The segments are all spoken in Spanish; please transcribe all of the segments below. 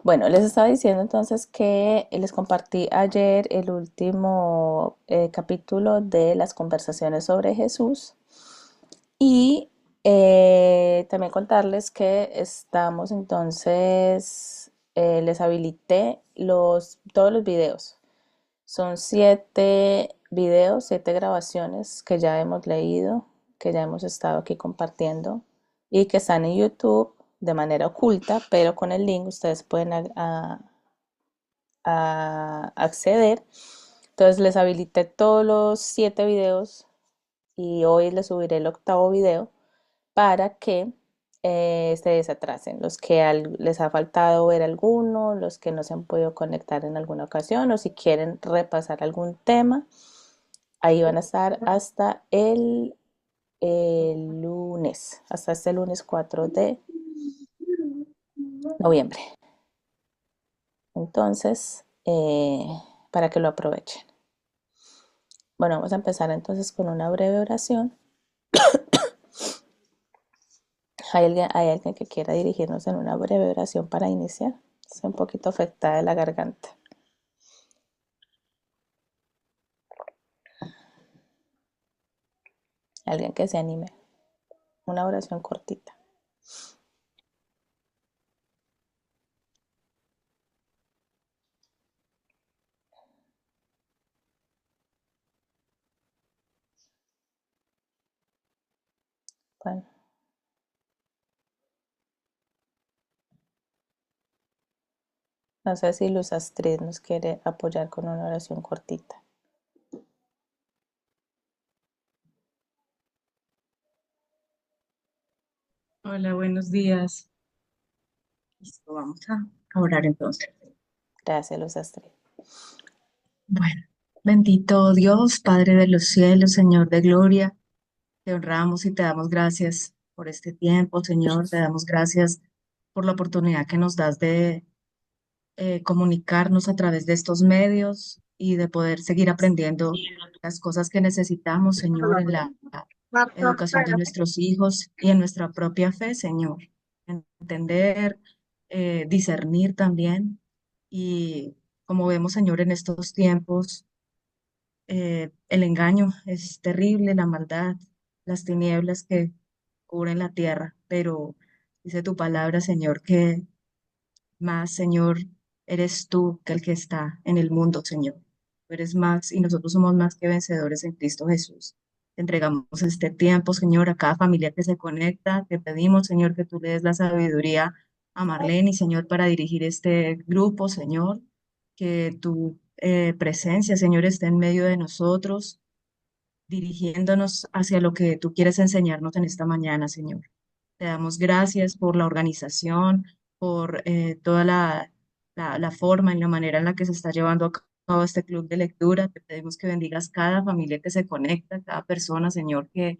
Bueno, les estaba diciendo entonces que les compartí ayer el último capítulo de las conversaciones sobre Jesús y también contarles que estamos entonces, les habilité todos los videos. Son 7 videos, 7 grabaciones que ya hemos leído, que ya hemos estado aquí compartiendo y que están en YouTube de manera oculta, pero con el link ustedes pueden a acceder. Entonces les habilité todos los 7 videos y hoy les subiré el octavo video para que se desatrasen. Los que les ha faltado ver alguno, los que no se han podido conectar en alguna ocasión o si quieren repasar algún tema, ahí van a estar hasta el lunes, hasta este lunes 4 de noviembre. Entonces, para que lo aprovechen. Bueno, vamos a empezar entonces con una breve oración. ¿Hay alguien que quiera dirigirnos en una breve oración para iniciar? Estoy un poquito afectada de la garganta. Alguien que se anime. Una oración cortita. Bueno, no sé si Luz Astrid nos quiere apoyar con una oración cortita. Hola, buenos días. Listo, vamos a orar entonces. Gracias, Luz Astrid. Bueno, bendito Dios, Padre de los cielos, Señor de gloria, te honramos y te damos gracias por este tiempo, Señor. Te damos gracias por la oportunidad que nos das de comunicarnos a través de estos medios y de poder seguir aprendiendo las cosas que necesitamos, Señor, en la educación de nuestros hijos y en nuestra propia fe, Señor. Entender, discernir también. Y como vemos, Señor, en estos tiempos, el engaño es terrible, la maldad, las tinieblas que cubren la tierra, pero dice tu palabra, Señor, que más, Señor, eres tú que el que está en el mundo, Señor. Tú eres más y nosotros somos más que vencedores en Cristo Jesús. Te entregamos este tiempo, Señor, a cada familia que se conecta. Te pedimos, Señor, que tú le des la sabiduría a Marlene y, Señor, para dirigir este grupo, Señor. Que tu presencia, Señor, esté en medio de nosotros, dirigiéndonos hacia lo que tú quieres enseñarnos en esta mañana, Señor. Te damos gracias por la organización, por toda la forma y la manera en la que se está llevando a cabo este club de lectura. Te pedimos que bendigas cada familia que se conecta, cada persona, Señor, que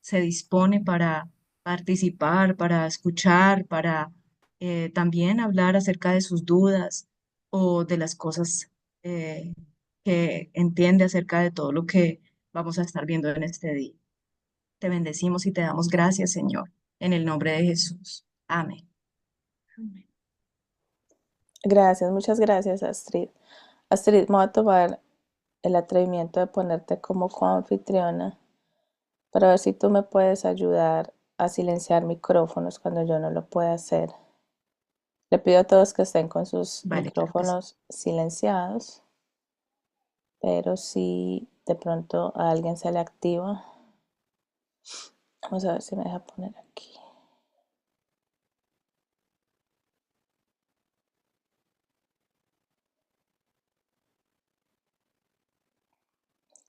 se dispone para participar, para escuchar, para también hablar acerca de sus dudas o de las cosas eh, que entiende acerca de todo lo que vamos a estar viendo en este día. Te bendecimos y te damos gracias, Señor, en el nombre de Jesús. Amén. Amén. Gracias, muchas gracias, Astrid. Astrid, me voy a tomar el atrevimiento de ponerte como coanfitriona para ver si tú me puedes ayudar a silenciar micrófonos cuando yo no lo pueda hacer. Le pido a todos que estén con sus Vale, claro que sí. micrófonos silenciados, pero si de pronto a alguien se le activa, vamos a ver si me deja poner aquí.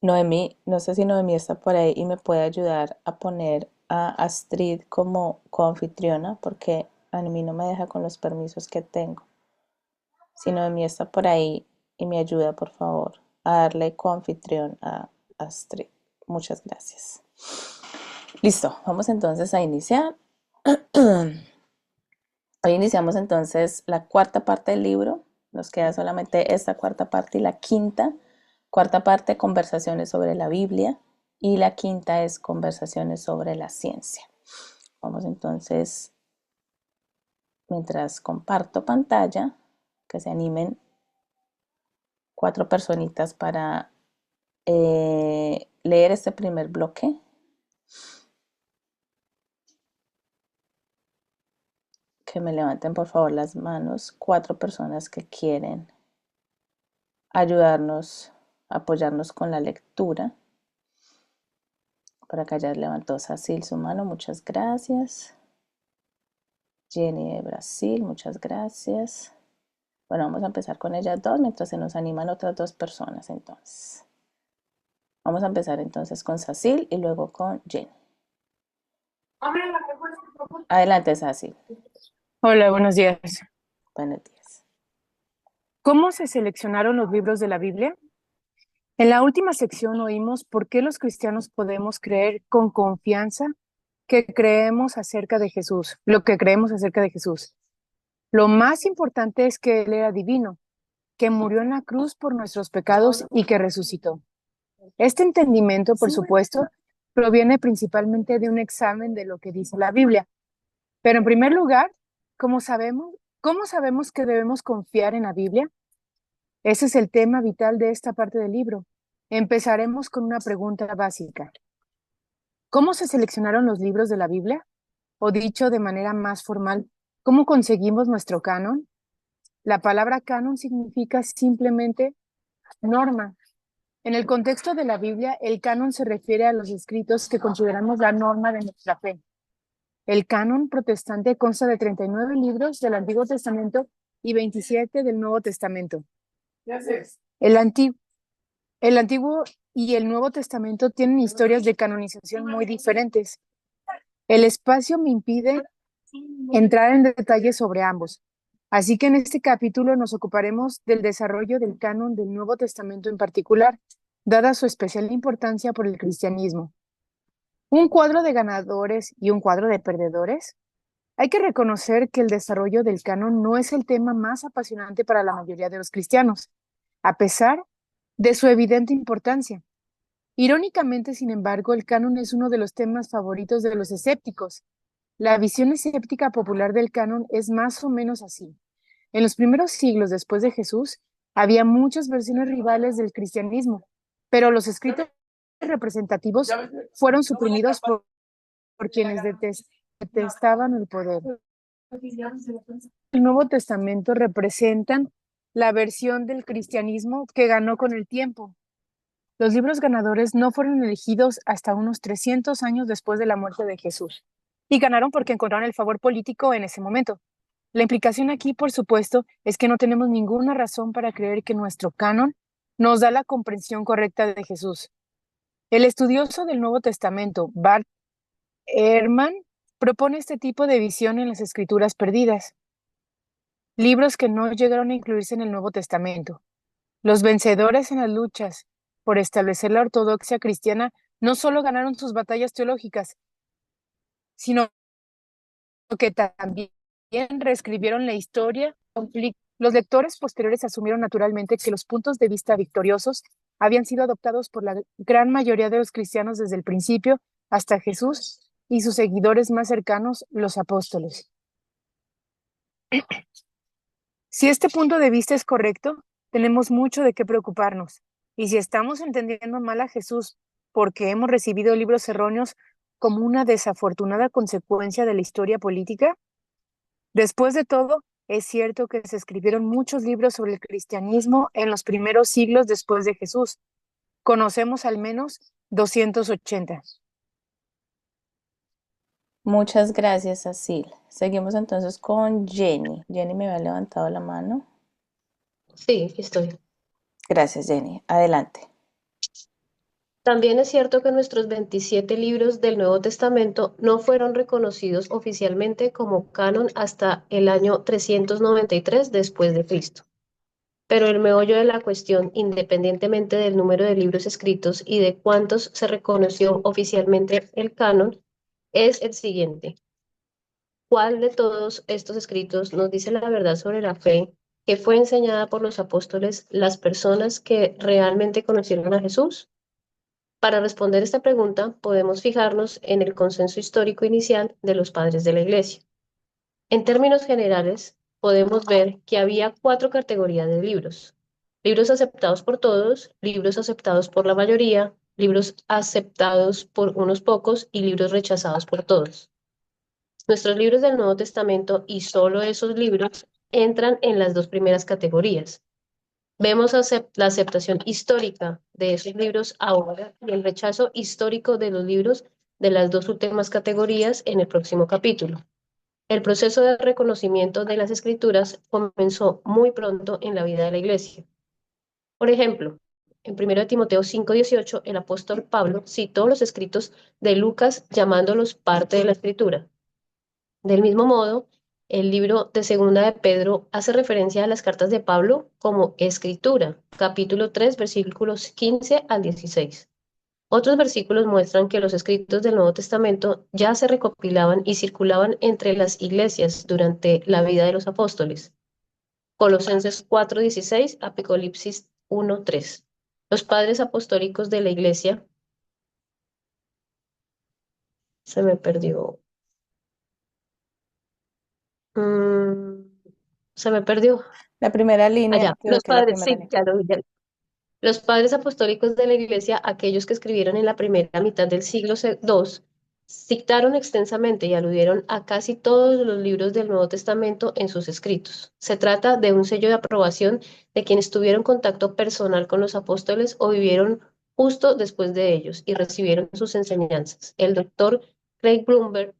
Noemí, no sé si Noemí está por ahí y me puede ayudar a poner a Astrid como coanfitriona porque a mí no me deja con los permisos que tengo. Si Noemí está por ahí y me ayuda, por favor, a darle coanfitrión a Astrid. Muchas gracias. Listo, vamos entonces a iniciar. Hoy iniciamos entonces la cuarta parte del libro. Nos queda solamente esta cuarta parte y la quinta. Cuarta parte, conversaciones sobre la Biblia. Y la quinta es conversaciones sobre la ciencia. Vamos entonces mientras comparto pantalla, que se animen 4 personitas para leer este primer bloque. Que me levanten por favor las manos. 4 personas que quieren ayudarnos, apoyarnos con la lectura. Por acá ya levantó Sacil su mano, muchas gracias. Jenny de Brasil, muchas gracias. Bueno, vamos a empezar con ellas dos mientras se nos animan otras 2 personas entonces. Vamos a empezar entonces con Sacil y luego con Jenny. Adelante, Sacil. Hola, buenos días. Buenos días. ¿Cómo se seleccionaron los libros de la Biblia? En la última sección oímos por qué los cristianos podemos creer con confianza que creemos acerca de Jesús, lo que creemos acerca de Jesús. Lo más importante es que Él era divino, que murió en la cruz por nuestros pecados y que resucitó. Este entendimiento, por supuesto, proviene principalmente de un examen de lo que dice la Biblia. Pero en primer lugar, cómo sabemos que debemos confiar en la Biblia? Ese es el tema vital de esta parte del libro. Empezaremos con una pregunta básica. ¿Cómo se seleccionaron los libros de la Biblia? O dicho de manera más formal, ¿cómo conseguimos nuestro canon? La palabra canon significa simplemente norma. En el contexto de la Biblia, el canon se refiere a los escritos que consideramos la norma de nuestra fe. El canon protestante consta de 39 libros del Antiguo Testamento y 27 del Nuevo Testamento. El Antiguo y el Nuevo Testamento tienen historias de canonización muy diferentes. El espacio me impide entrar en detalles sobre ambos. Así que en este capítulo nos ocuparemos del desarrollo del canon del Nuevo Testamento en particular, dada su especial importancia por el cristianismo. ¿Un cuadro de ganadores y un cuadro de perdedores? Hay que reconocer que el desarrollo del canon no es el tema más apasionante para la mayoría de los cristianos, a pesar de su evidente importancia. Irónicamente, sin embargo, el canon es uno de los temas favoritos de los escépticos. La visión escéptica popular del canon es más o menos así. En los primeros siglos después de Jesús, había muchas versiones rivales del cristianismo, pero los escritos representativos fueron suprimidos por quienes detestaban el poder. El Nuevo Testamento representan la versión del cristianismo que ganó con el tiempo. Los libros ganadores no fueron elegidos hasta unos 300 años después de la muerte de Jesús, y ganaron porque encontraron el favor político en ese momento. La implicación aquí, por supuesto, es que no tenemos ninguna razón para creer que nuestro canon nos da la comprensión correcta de Jesús. El estudioso del Nuevo Testamento, Bart Ehrman, propone este tipo de visión en las Escrituras perdidas, libros que no llegaron a incluirse en el Nuevo Testamento. Los vencedores en las luchas por establecer la ortodoxia cristiana no solo ganaron sus batallas teológicas, sino que también reescribieron la historia. Los lectores posteriores asumieron naturalmente que los puntos de vista victoriosos habían sido adoptados por la gran mayoría de los cristianos desde el principio hasta Jesús y sus seguidores más cercanos, los apóstoles. Si este punto de vista es correcto, tenemos mucho de qué preocuparnos. Y si estamos entendiendo mal a Jesús porque hemos recibido libros erróneos como una desafortunada consecuencia de la historia política, después de todo, es cierto que se escribieron muchos libros sobre el cristianismo en los primeros siglos después de Jesús. Conocemos al menos 280. Muchas gracias, Cecil. Seguimos entonces con Jenny. Jenny me había levantado la mano. Sí, aquí estoy. Gracias, Jenny. Adelante. También es cierto que nuestros 27 libros del Nuevo Testamento no fueron reconocidos oficialmente como canon hasta el año 393 después de Cristo. Pero el meollo de la cuestión, independientemente del número de libros escritos y de cuántos se reconoció oficialmente el canon, es el siguiente. ¿Cuál de todos estos escritos nos dice la verdad sobre la fe que fue enseñada por los apóstoles, las personas que realmente conocieron a Jesús? Para responder esta pregunta, podemos fijarnos en el consenso histórico inicial de los padres de la Iglesia. En términos generales, podemos ver que había cuatro categorías de libros. Libros aceptados por todos, libros aceptados por la mayoría, libros aceptados por unos pocos y libros rechazados por todos. Nuestros libros del Nuevo Testamento y solo esos libros entran en las dos primeras categorías. Vemos la aceptación histórica de esos libros ahora y el rechazo histórico de los libros de las dos últimas categorías en el próximo capítulo. El proceso de reconocimiento de las escrituras comenzó muy pronto en la vida de la iglesia. Por ejemplo, en 1 Timoteo 5:18, el apóstol Pablo citó los escritos de Lucas llamándolos parte de la escritura. Del mismo modo, el libro de Segunda de Pedro hace referencia a las cartas de Pablo como escritura, capítulo 3, versículos 15 al 16. Otros versículos muestran que los escritos del Nuevo Testamento ya se recopilaban y circulaban entre las iglesias durante la vida de los apóstoles. Colosenses 4:16, Apocalipsis 1:3. Los padres apostólicos de la iglesia, se me perdió. Se me perdió. La primera línea, Allá, creo los que la padres, primera sí, línea. ya lo vi, ya. Los padres apostólicos de la Iglesia, aquellos que escribieron en la primera mitad del siglo II, citaron extensamente y aludieron a casi todos los libros del Nuevo Testamento en sus escritos. Se trata de un sello de aprobación de quienes tuvieron contacto personal con los apóstoles o vivieron justo después de ellos y recibieron sus enseñanzas. El doctor Craig Blomberg,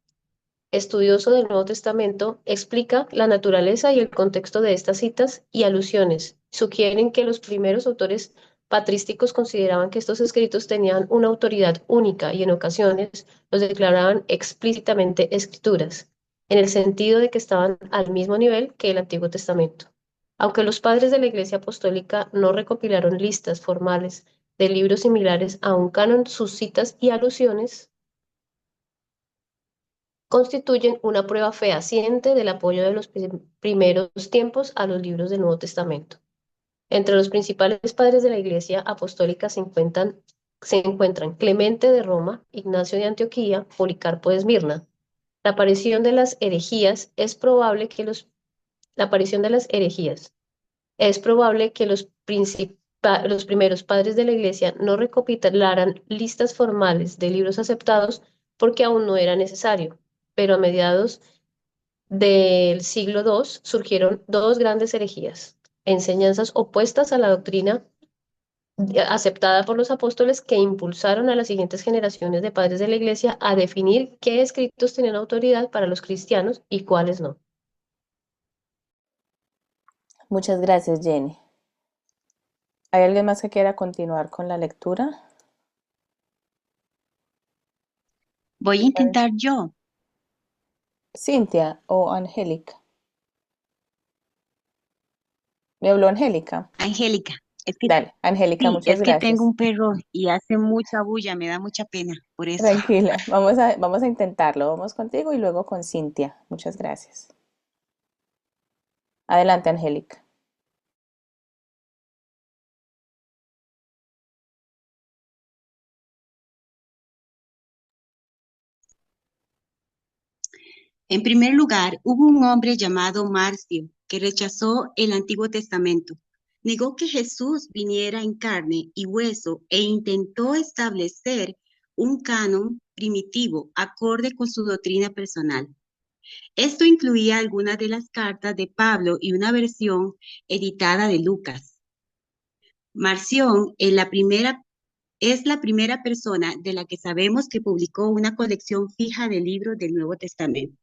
estudioso del Nuevo Testamento, explica la naturaleza y el contexto de estas citas y alusiones. Sugieren que los primeros autores patrísticos consideraban que estos escritos tenían una autoridad única y en ocasiones los declaraban explícitamente escrituras, en el sentido de que estaban al mismo nivel que el Antiguo Testamento. Aunque los padres de la Iglesia Apostólica no recopilaron listas formales de libros similares a un canon, sus citas y alusiones constituyen una prueba fehaciente del apoyo de los primeros tiempos a los libros del Nuevo Testamento. Entre los principales padres de la Iglesia Apostólica se encuentran Clemente de Roma, Ignacio de Antioquía, Policarpo de Esmirna. La aparición de las herejías es probable que los, la aparición de las herejías. Es probable que los primeros padres de la Iglesia no recopilaran listas formales de libros aceptados porque aún no era necesario, pero a mediados del siglo II surgieron dos grandes herejías, enseñanzas opuestas a la doctrina aceptada por los apóstoles que impulsaron a las siguientes generaciones de padres de la Iglesia a definir qué escritos tenían autoridad para los cristianos y cuáles no. Muchas gracias, Jenny. ¿Hay alguien más que quiera continuar con la lectura? Voy a intentar yo. Cintia o Angélica. ¿Me habló Angélica? Angélica, es que Dale, Angélica, sí, muchas es que tengo gracias. un perro y hace mucha bulla, me da mucha pena por eso. Tranquila, vamos a intentarlo. Vamos contigo y luego con Cintia. Muchas gracias. Adelante, Angélica. En primer lugar, hubo un hombre llamado Marcio que rechazó el Antiguo Testamento. Negó que Jesús viniera en carne y hueso e intentó establecer un canon primitivo acorde con su doctrina personal. Esto incluía algunas de las cartas de Pablo y una versión editada de Lucas. Marción es la primera persona de la que sabemos que publicó una colección fija de libros del Nuevo Testamento.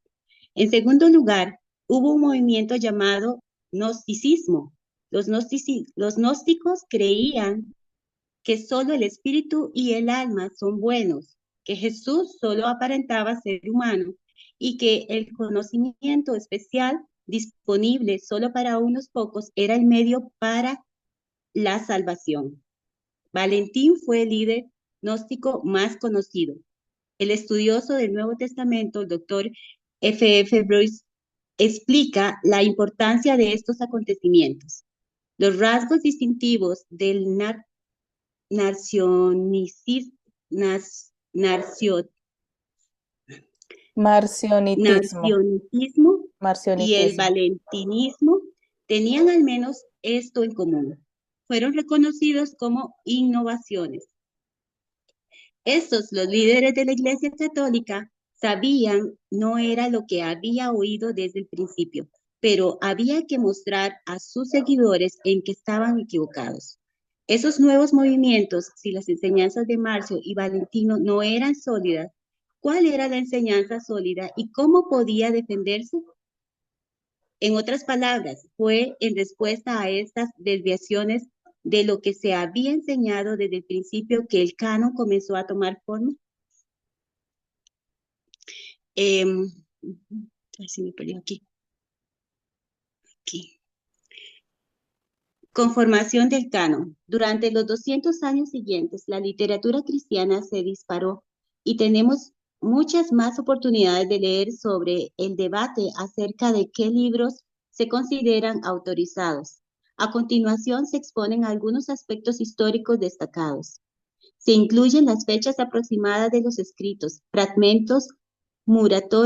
En segundo lugar, hubo un movimiento llamado gnosticismo. Los gnósticos creían que solo el espíritu y el alma son buenos, que Jesús solo aparentaba ser humano y que el conocimiento especial disponible solo para unos pocos era el medio para la salvación. Valentín fue el líder gnóstico más conocido. El estudioso del Nuevo Testamento, el doctor F.F. Bruce, explica la importancia de estos acontecimientos. Los rasgos distintivos del Marcionitismo. narcionitismo y el Marcionitismo. valentinismo tenían al menos esto en común. Fueron reconocidos como innovaciones. Estos, los líderes de la Iglesia Católica, sabían no era lo que había oído desde el principio, pero había que mostrar a sus seguidores en que estaban equivocados. Esos nuevos movimientos, si las enseñanzas de Marcio y Valentino no eran sólidas, ¿cuál era la enseñanza sólida y cómo podía defenderse? En otras palabras, fue en respuesta a estas desviaciones de lo que se había enseñado desde el principio que el canon comenzó a tomar forma. Ay, se me perdió aquí. Conformación del canon. Durante los 200 años siguientes, la literatura cristiana se disparó y tenemos muchas más oportunidades de leer sobre el debate acerca de qué libros se consideran autorizados. A continuación se exponen algunos aspectos históricos destacados. Se incluyen las fechas aproximadas de los escritos, fragmentos muratoriano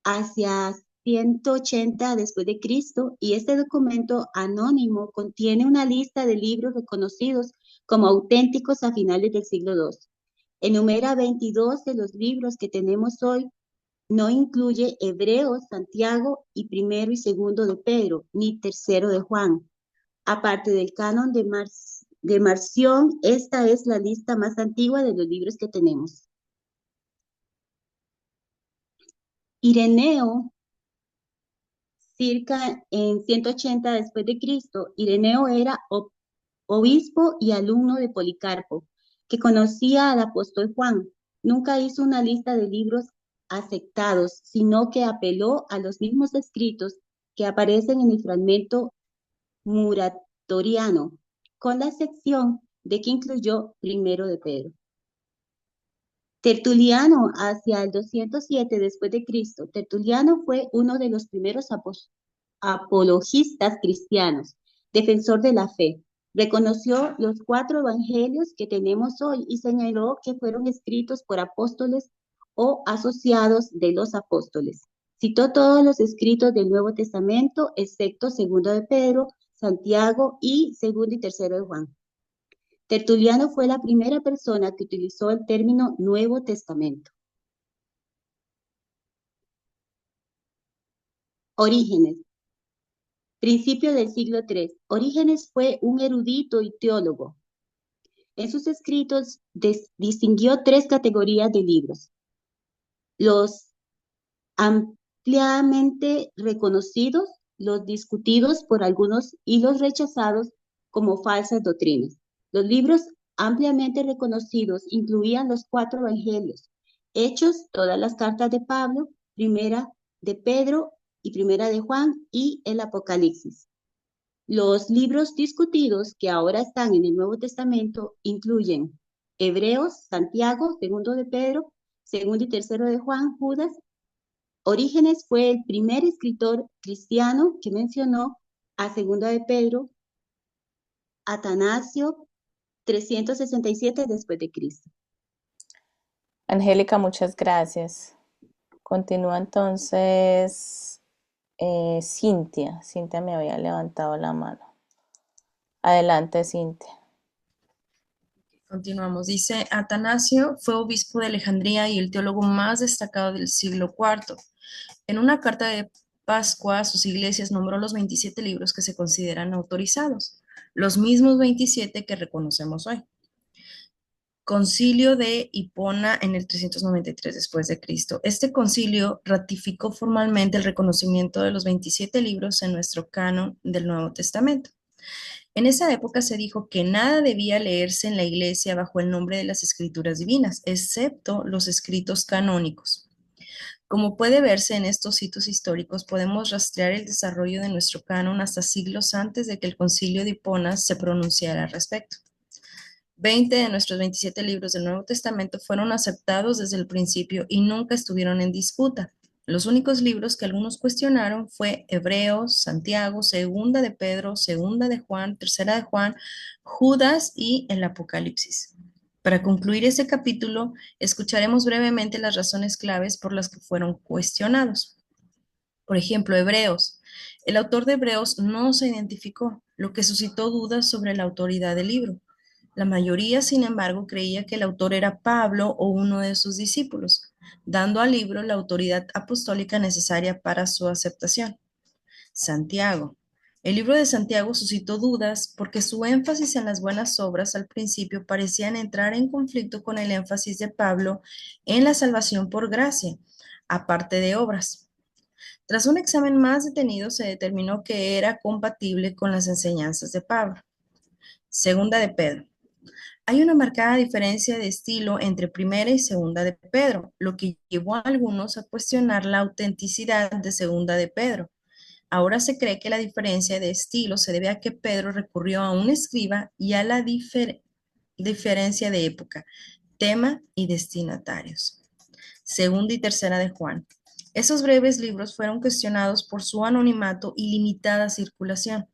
hacia 180 después de Cristo, y este documento anónimo contiene una lista de libros reconocidos como auténticos a finales del siglo II. Enumera 22 de los libros que tenemos hoy. No incluye Hebreos, Santiago y primero y segundo de Pedro, ni tercero de Juan. Aparte del canon de Marción, esta es la lista más antigua de los libros que tenemos. Ireneo, circa en 180 después de Cristo, Ireneo era obispo y alumno de Policarpo, que conocía al apóstol Juan. Nunca hizo una lista de libros aceptados, sino que apeló a los mismos escritos que aparecen en el fragmento muratoriano, con la excepción de que incluyó primero de Pedro. Tertuliano, hacia el 207 después de Cristo. Tertuliano fue uno de los primeros apologistas cristianos, defensor de la fe. Reconoció los 4 evangelios que tenemos hoy y señaló que fueron escritos por apóstoles o asociados de los apóstoles. Citó todos los escritos del Nuevo Testamento, excepto segundo de Pedro, Santiago y segundo y tercero de Juan. Tertuliano fue la primera persona que utilizó el término Nuevo Testamento. Orígenes. Principio del siglo III. Orígenes fue un erudito y teólogo. En sus escritos distinguió 3 categorías de libros: los ampliamente reconocidos, los discutidos por algunos y los rechazados como falsas doctrinas. Los libros ampliamente reconocidos incluían los 4 evangelios, Hechos, todas las cartas de Pablo, primera de Pedro y primera de Juan, y el Apocalipsis. Los libros discutidos que ahora están en el Nuevo Testamento incluyen Hebreos, Santiago, segundo de Pedro, segundo y tercero de Juan, Judas. Orígenes fue el primer escritor cristiano que mencionó a segunda de Pedro. Atanasio, 367 después de Cristo. Angélica, muchas gracias. Continúa entonces Cintia. Cintia me había levantado la mano. Adelante, Cintia. Continuamos. Dice, Atanasio fue obispo de Alejandría y el teólogo más destacado del siglo IV. En una carta de Pascua a sus iglesias nombró los 27 libros que se consideran autorizados, los mismos 27 que reconocemos hoy. Concilio de Hipona en el 393 después de Cristo. Este concilio ratificó formalmente el reconocimiento de los 27 libros en nuestro canon del Nuevo Testamento. En esa época se dijo que nada debía leerse en la iglesia bajo el nombre de las escrituras divinas, excepto los escritos canónicos. Como puede verse en estos hitos históricos, podemos rastrear el desarrollo de nuestro canon hasta siglos antes de que el concilio de Hipona se pronunciara al respecto. 20 de nuestros 27 libros del Nuevo Testamento fueron aceptados desde el principio y nunca estuvieron en disputa. Los únicos libros que algunos cuestionaron fue Hebreos, Santiago, segunda de Pedro, segunda de Juan, tercera de Juan, Judas y el Apocalipsis. Para concluir este capítulo, escucharemos brevemente las razones claves por las que fueron cuestionados. Por ejemplo, Hebreos. El autor de Hebreos no se identificó, lo que suscitó dudas sobre la autoridad del libro. La mayoría, sin embargo, creía que el autor era Pablo o uno de sus discípulos, dando al libro la autoridad apostólica necesaria para su aceptación. Santiago. El libro de Santiago suscitó dudas porque su énfasis en las buenas obras al principio parecían entrar en conflicto con el énfasis de Pablo en la salvación por gracia, aparte de obras. Tras un examen más detenido, se determinó que era compatible con las enseñanzas de Pablo. Segunda de Pedro. Hay una marcada diferencia de estilo entre primera y segunda de Pedro, lo que llevó a algunos a cuestionar la autenticidad de segunda de Pedro. Ahora se cree que la diferencia de estilo se debe a que Pedro recurrió a un escriba y a la diferencia de época, tema y destinatarios. Segunda y tercera de Juan. Esos breves libros fueron cuestionados por su anonimato y limitada circulación.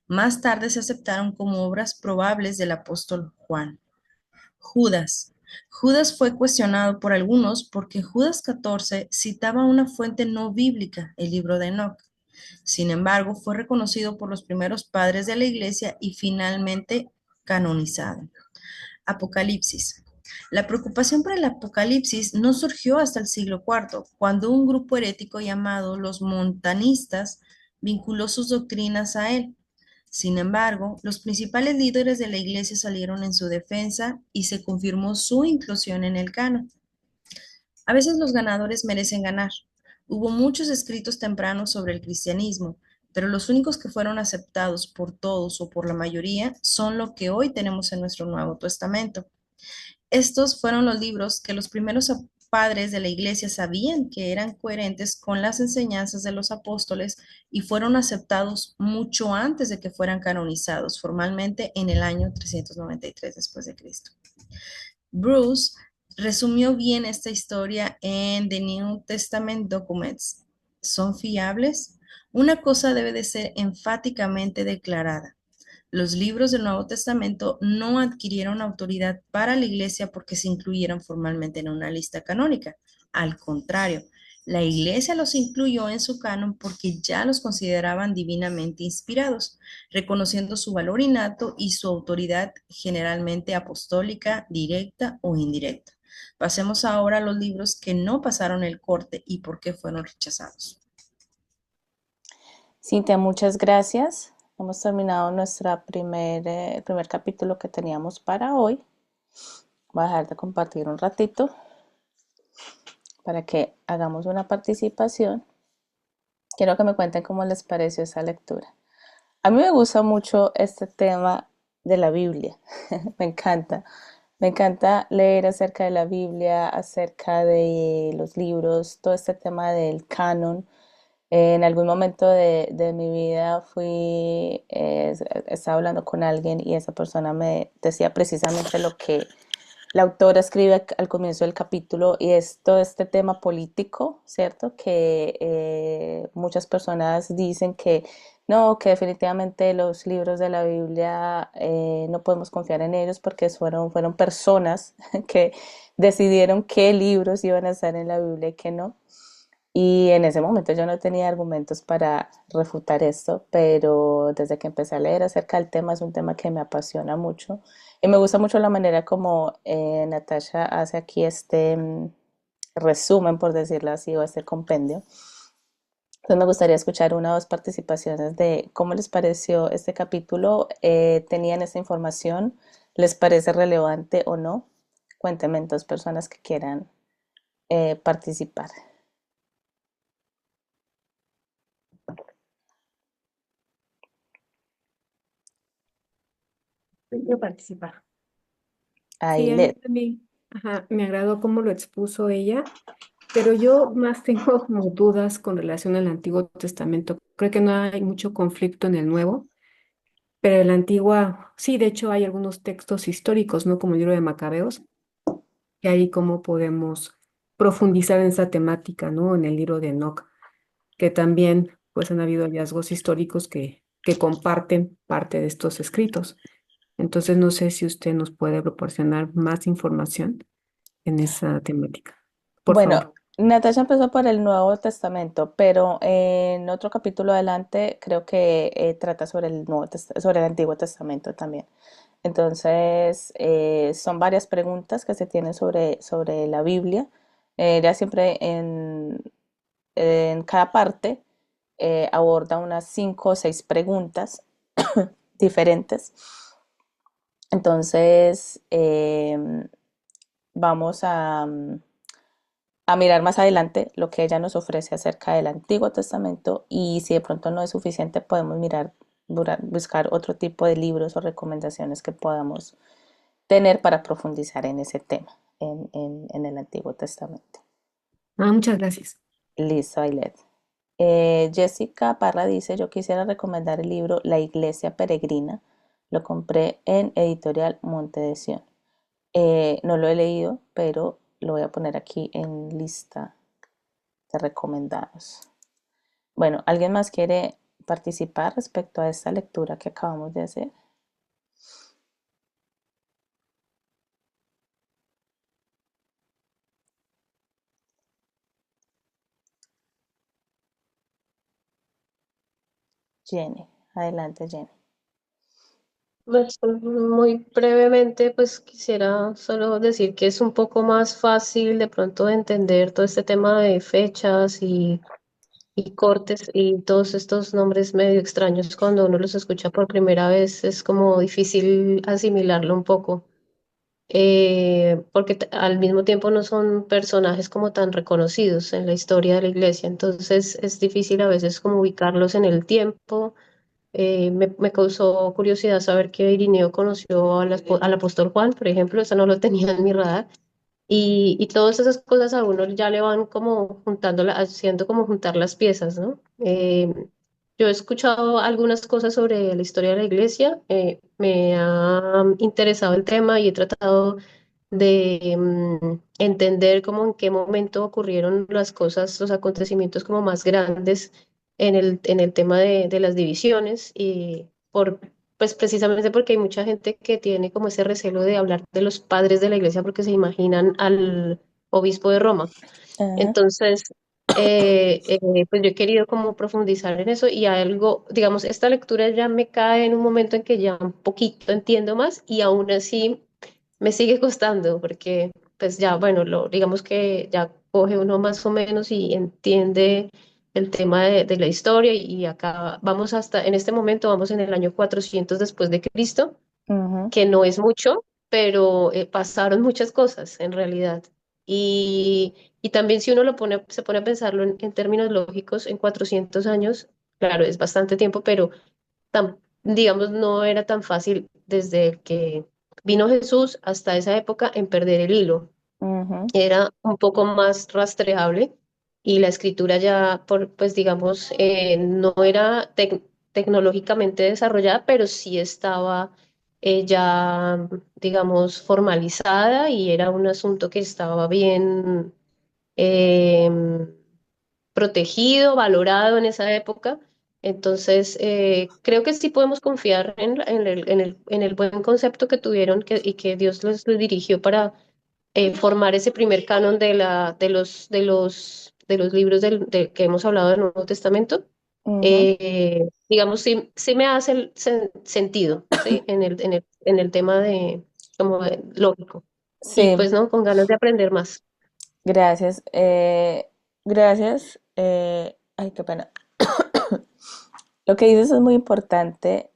Más tarde se aceptaron como obras probables del apóstol Juan. Judas. Judas fue cuestionado por algunos porque Judas 14 citaba una fuente no bíblica, el libro de Enoc. Sin embargo, fue reconocido por los primeros padres de la iglesia y finalmente canonizado. Apocalipsis. La preocupación por el Apocalipsis no surgió hasta el siglo IV, cuando un grupo herético llamado los montanistas vinculó sus doctrinas a él. Sin embargo, los principales líderes de la iglesia salieron en su defensa y se confirmó su inclusión en el canon. A veces los ganadores merecen ganar. Hubo muchos escritos tempranos sobre el cristianismo, pero los únicos que fueron aceptados por todos o por la mayoría son lo que hoy tenemos en nuestro Nuevo Testamento. Estos fueron los libros que los primeros padres de la iglesia sabían que eran coherentes con las enseñanzas de los apóstoles y fueron aceptados mucho antes de que fueran canonizados formalmente en el año 393 después de Cristo. Bruce resumió bien esta historia en The New Testament Documents. ¿Son fiables? Una cosa debe de ser enfáticamente declarada. Los libros del Nuevo Testamento no adquirieron autoridad para la Iglesia porque se incluyeron formalmente en una lista canónica. Al contrario, la Iglesia los incluyó en su canon porque ya los consideraban divinamente inspirados, reconociendo su valor innato y su autoridad generalmente apostólica, directa o indirecta. Pasemos ahora a los libros que no pasaron el corte y por qué fueron rechazados. Cintia, muchas gracias. Hemos terminado nuestro primer capítulo que teníamos para hoy. Voy a dejar de compartir un ratito para que hagamos una participación. Quiero que me cuenten cómo les pareció esa lectura. A mí me gusta mucho este tema de la Biblia. Me encanta. Me encanta leer acerca de la Biblia, acerca de los libros, todo este tema del canon. En algún momento de mi vida estaba hablando con alguien y esa persona me decía precisamente lo que la autora escribe al comienzo del capítulo y es todo este tema político, ¿cierto? Que muchas personas dicen que no, que definitivamente los libros de la Biblia no podemos confiar en ellos porque fueron personas que decidieron qué libros iban a estar en la Biblia y qué no. Y en ese momento yo no tenía argumentos para refutar esto, pero desde que empecé a leer acerca del tema es un tema que me apasiona mucho y me gusta mucho la manera como Natasha hace aquí este resumen, por decirlo así, o este compendio. Entonces me gustaría escuchar una o dos participaciones de cómo les pareció este capítulo, tenían esa información, les parece relevante o no. Cuéntenme en dos personas que quieran participar. Quiero participar. Ahí Sí, a mí también, me agradó cómo lo expuso ella, pero yo más tengo como dudas con relación al Antiguo Testamento. Creo que no hay mucho conflicto en el Nuevo, pero el Antiguo, sí, de hecho hay algunos textos históricos, ¿no? Como el libro de Macabeos, que ahí cómo podemos profundizar en esa temática, ¿no? En el libro de Enoc, que también pues han habido hallazgos históricos que comparten parte de estos escritos. Entonces no sé si usted nos puede proporcionar más información en esa temática. Por Bueno, favor. Natasha empezó por el Nuevo Testamento, pero en otro capítulo adelante creo que trata sobre sobre el Antiguo Testamento también. Entonces, son varias preguntas que se tienen sobre la Biblia. Ya siempre en cada parte aborda unas 5 o 6 preguntas diferentes. Entonces, vamos a mirar más adelante lo que ella nos ofrece acerca del Antiguo Testamento y si de pronto no es suficiente podemos buscar otro tipo de libros o recomendaciones que podamos tener para profundizar en ese tema, en el Antiguo Testamento. Muchas gracias. Listo, Ailet. Jessica Parra dice, yo quisiera recomendar el libro La Iglesia Peregrina. Lo compré en Editorial Monte de Sion. No lo he leído, pero lo voy a poner aquí en lista de recomendados. Bueno, ¿alguien más quiere participar respecto a esta lectura que acabamos de hacer? Jenny, adelante Jenny. Pues, muy brevemente, pues quisiera solo decir que es un poco más fácil de pronto de entender todo este tema de fechas y cortes y todos estos nombres medio extraños cuando uno los escucha por primera vez, es como difícil asimilarlo un poco. Porque al mismo tiempo no son personajes como tan reconocidos en la historia de la iglesia, entonces es difícil a veces como ubicarlos en el tiempo. Me causó curiosidad saber que Irineo conoció al apóstol Juan, por ejemplo, eso no lo tenía en mi radar. Y todas esas cosas a uno ya le van como juntando, haciendo como juntar las piezas, ¿no? Yo he escuchado algunas cosas sobre la historia de la iglesia, me ha interesado el tema y he tratado de entender cómo en qué momento ocurrieron las cosas, los acontecimientos como más grandes en el tema de las divisiones y pues precisamente porque hay mucha gente que tiene como ese recelo de hablar de los padres de la iglesia porque se imaginan al obispo de Roma. Ajá. Entonces, pues yo he querido como profundizar en eso y algo, digamos, esta lectura ya me cae en un momento en que ya un poquito entiendo más y aún así me sigue costando porque pues ya, bueno, digamos que ya coge uno más o menos y entiende el tema de la historia y acá vamos hasta, en este momento vamos en el año 400 después de Cristo, Ujú. que no es mucho, pero pasaron muchas cosas en realidad. Y, y también si uno se pone a pensarlo en términos lógicos, en 400 años, claro, es bastante tiempo, pero digamos, no era tan fácil desde que vino Jesús hasta esa época en perder el hilo. Ujú. Era un poco más rastreable y la escritura ya, pues digamos, no era tecnológicamente desarrollada, pero sí estaba ya, digamos, formalizada y era un asunto que estaba bien protegido, valorado en esa época. Entonces, creo que sí podemos confiar en el buen concepto que tuvieron y que Dios les dirigió para formar ese primer canon de los libros que hemos hablado del Nuevo Testamento. Ujú. Digamos, sí me hace sentido, ¿sí? En el tema lógico. Y Sí, pues, ¿no? Con ganas de aprender más. gracias. Gracias. Ay, qué pena. Lo que dices es muy importante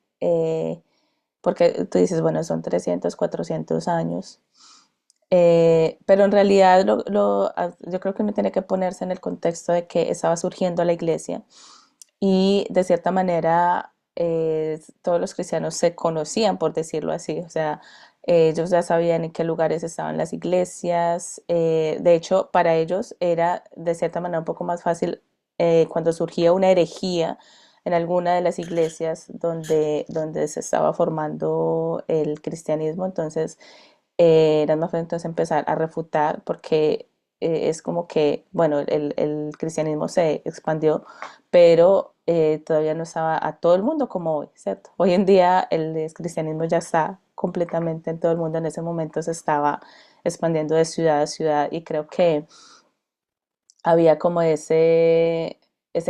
porque tú dices, bueno, son 300 400 años, pero en realidad yo creo que uno tiene que ponerse en el contexto de que estaba surgiendo la iglesia y de cierta manera todos los cristianos se conocían, por decirlo así, o sea, ellos ya sabían en qué lugares estaban las iglesias, de hecho, para ellos era de cierta manera un poco más fácil cuando surgía una herejía en alguna de las iglesias donde se estaba formando el cristianismo, entonces era más fácil entonces empezar a refutar porque es como que, bueno, el cristianismo se expandió, pero todavía no estaba a todo el mundo como hoy, ¿cierto? Hoy en día el cristianismo ya está completamente en todo el mundo. En ese momento se estaba expandiendo de ciudad a ciudad y creo que había como ese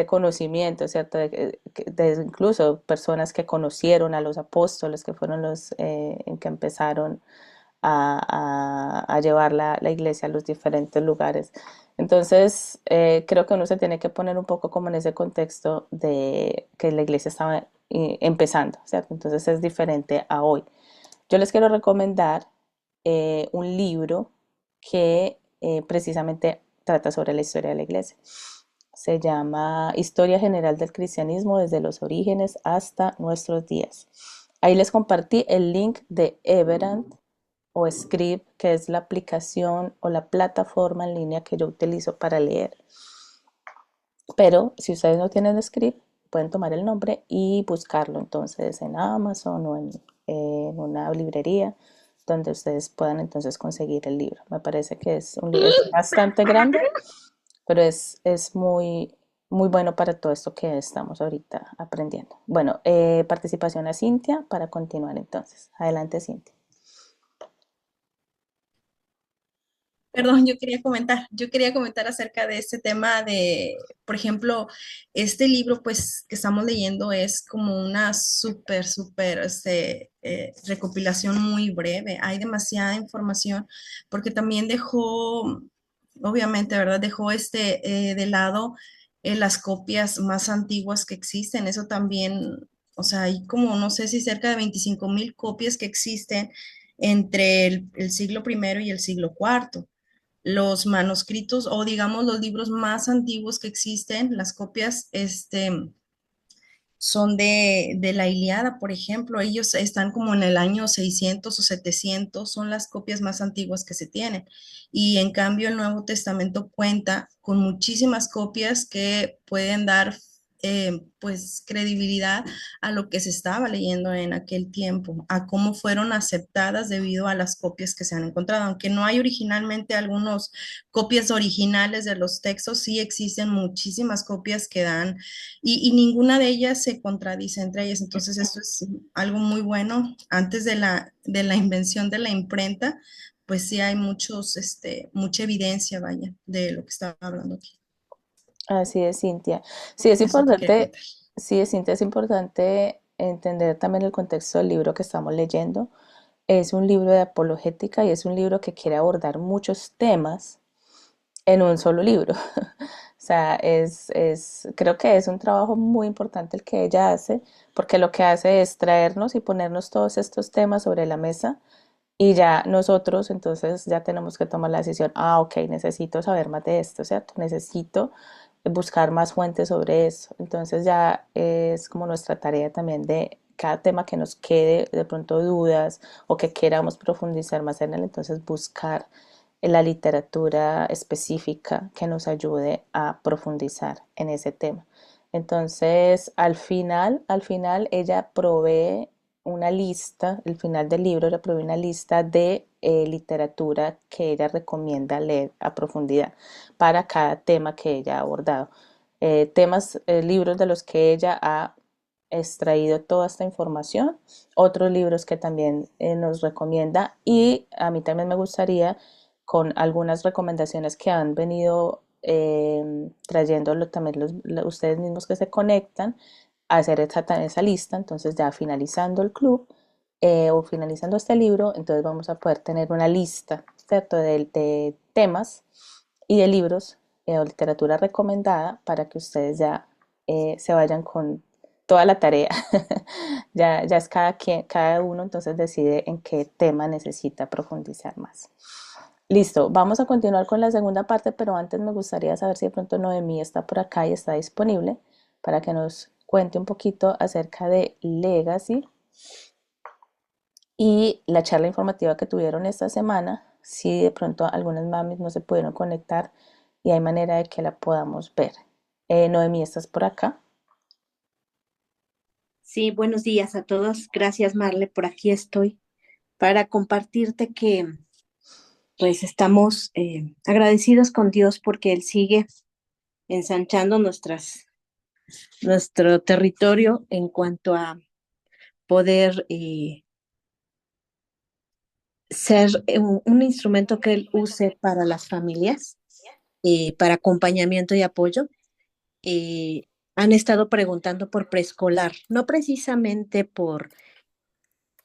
conocimiento, ¿cierto? De incluso personas que conocieron a los apóstoles, que fueron los en que empezaron a llevar la iglesia a los diferentes lugares. Entonces, creo que uno se tiene que poner un poco como en ese contexto de que la iglesia estaba empezando, ¿cierto? Entonces es diferente a hoy. Yo les quiero recomendar un libro que precisamente trata sobre la historia de la iglesia. Se llama Historia General del Cristianismo desde los orígenes hasta nuestros días. Ahí les compartí el link de Everand o Scribd, que es la aplicación o la plataforma en línea que yo utilizo para leer. Pero si ustedes no tienen Scribd, pueden tomar el nombre y buscarlo entonces en Amazon o en una librería donde ustedes puedan entonces conseguir el libro. Me parece que es un libro bastante grande, pero es muy, muy bueno para todo esto que estamos ahorita aprendiendo. Bueno, participación a Cintia para continuar entonces. Adelante, Cintia. Perdón, yo quería comentar acerca de este tema de, por ejemplo, este libro pues que estamos leyendo es como una súper recopilación muy breve. Hay demasiada información porque también dejó, obviamente, ¿verdad? Dejó de lado las copias más antiguas que existen. Eso también, o sea, hay como, no sé si cerca de 25.000 copias que existen entre el siglo primero y el siglo cuarto. Los manuscritos o digamos los libros más antiguos que existen, las copias, son de la Ilíada, por ejemplo. Ellos están como en el año 600 o 700, son las copias más antiguas que se tienen. Y en cambio el Nuevo Testamento cuenta con muchísimas copias que pueden dar pues credibilidad a lo que se estaba leyendo en aquel tiempo, a cómo fueron aceptadas debido a las copias que se han encontrado. Aunque no hay originalmente algunas copias originales de los textos, sí existen muchísimas copias que dan y ninguna de ellas se contradice entre ellas. Entonces, esto es algo muy bueno. Antes de la invención de la imprenta, pues sí hay mucha evidencia, vaya, de lo que estaba hablando aquí. Así es, Cintia. Sí, es Eso te quería importante, contar. sí, Cintia, es importante entender también el contexto del libro que estamos leyendo. Es un libro de apologética y es un libro que quiere abordar muchos temas en un solo libro. O sea, creo que es un trabajo muy importante el que ella hace, porque lo que hace es traernos y ponernos todos estos temas sobre la mesa y ya nosotros entonces ya tenemos que tomar la decisión, ok, necesito saber más de esto, ¿cierto? Necesito buscar más fuentes sobre eso. Entonces ya es como nuestra tarea también de cada tema que nos quede de pronto dudas o que queramos profundizar más en él, entonces buscar la literatura específica que nos ayude a profundizar en ese tema. Entonces, al final ella provee una lista, el final del libro le provee una lista de literatura que ella recomienda leer a profundidad para cada tema que ella ha abordado. Libros de los que ella ha extraído toda esta información, otros libros que también nos recomienda y a mí también me gustaría con algunas recomendaciones que han venido trayéndolo también ustedes mismos que se conectan a hacer esa lista. Entonces ya finalizando el club o finalizando este libro, entonces vamos a poder tener una lista, ¿cierto? De temas y de libros o literatura recomendada para que ustedes ya se vayan con toda la tarea. Ya es cada uno entonces decide en qué tema necesita profundizar más. Listo, vamos a continuar con la segunda parte, pero antes me gustaría saber si de pronto Noemí está por acá y está disponible para que nos cuente un poquito acerca de Legacy y la charla informativa que tuvieron esta semana, si de pronto algunas mamis no se pudieron conectar y hay manera de que la podamos ver. Noemí, ¿estás por acá? Sí, buenos días a todos. Gracias, Marle. Por aquí estoy para compartirte que pues estamos agradecidos con Dios porque Él sigue ensanchando nuestro territorio en cuanto a poder ser un instrumento que él use para las familias, para acompañamiento y apoyo. eh, Han estado preguntando por preescolar, no precisamente por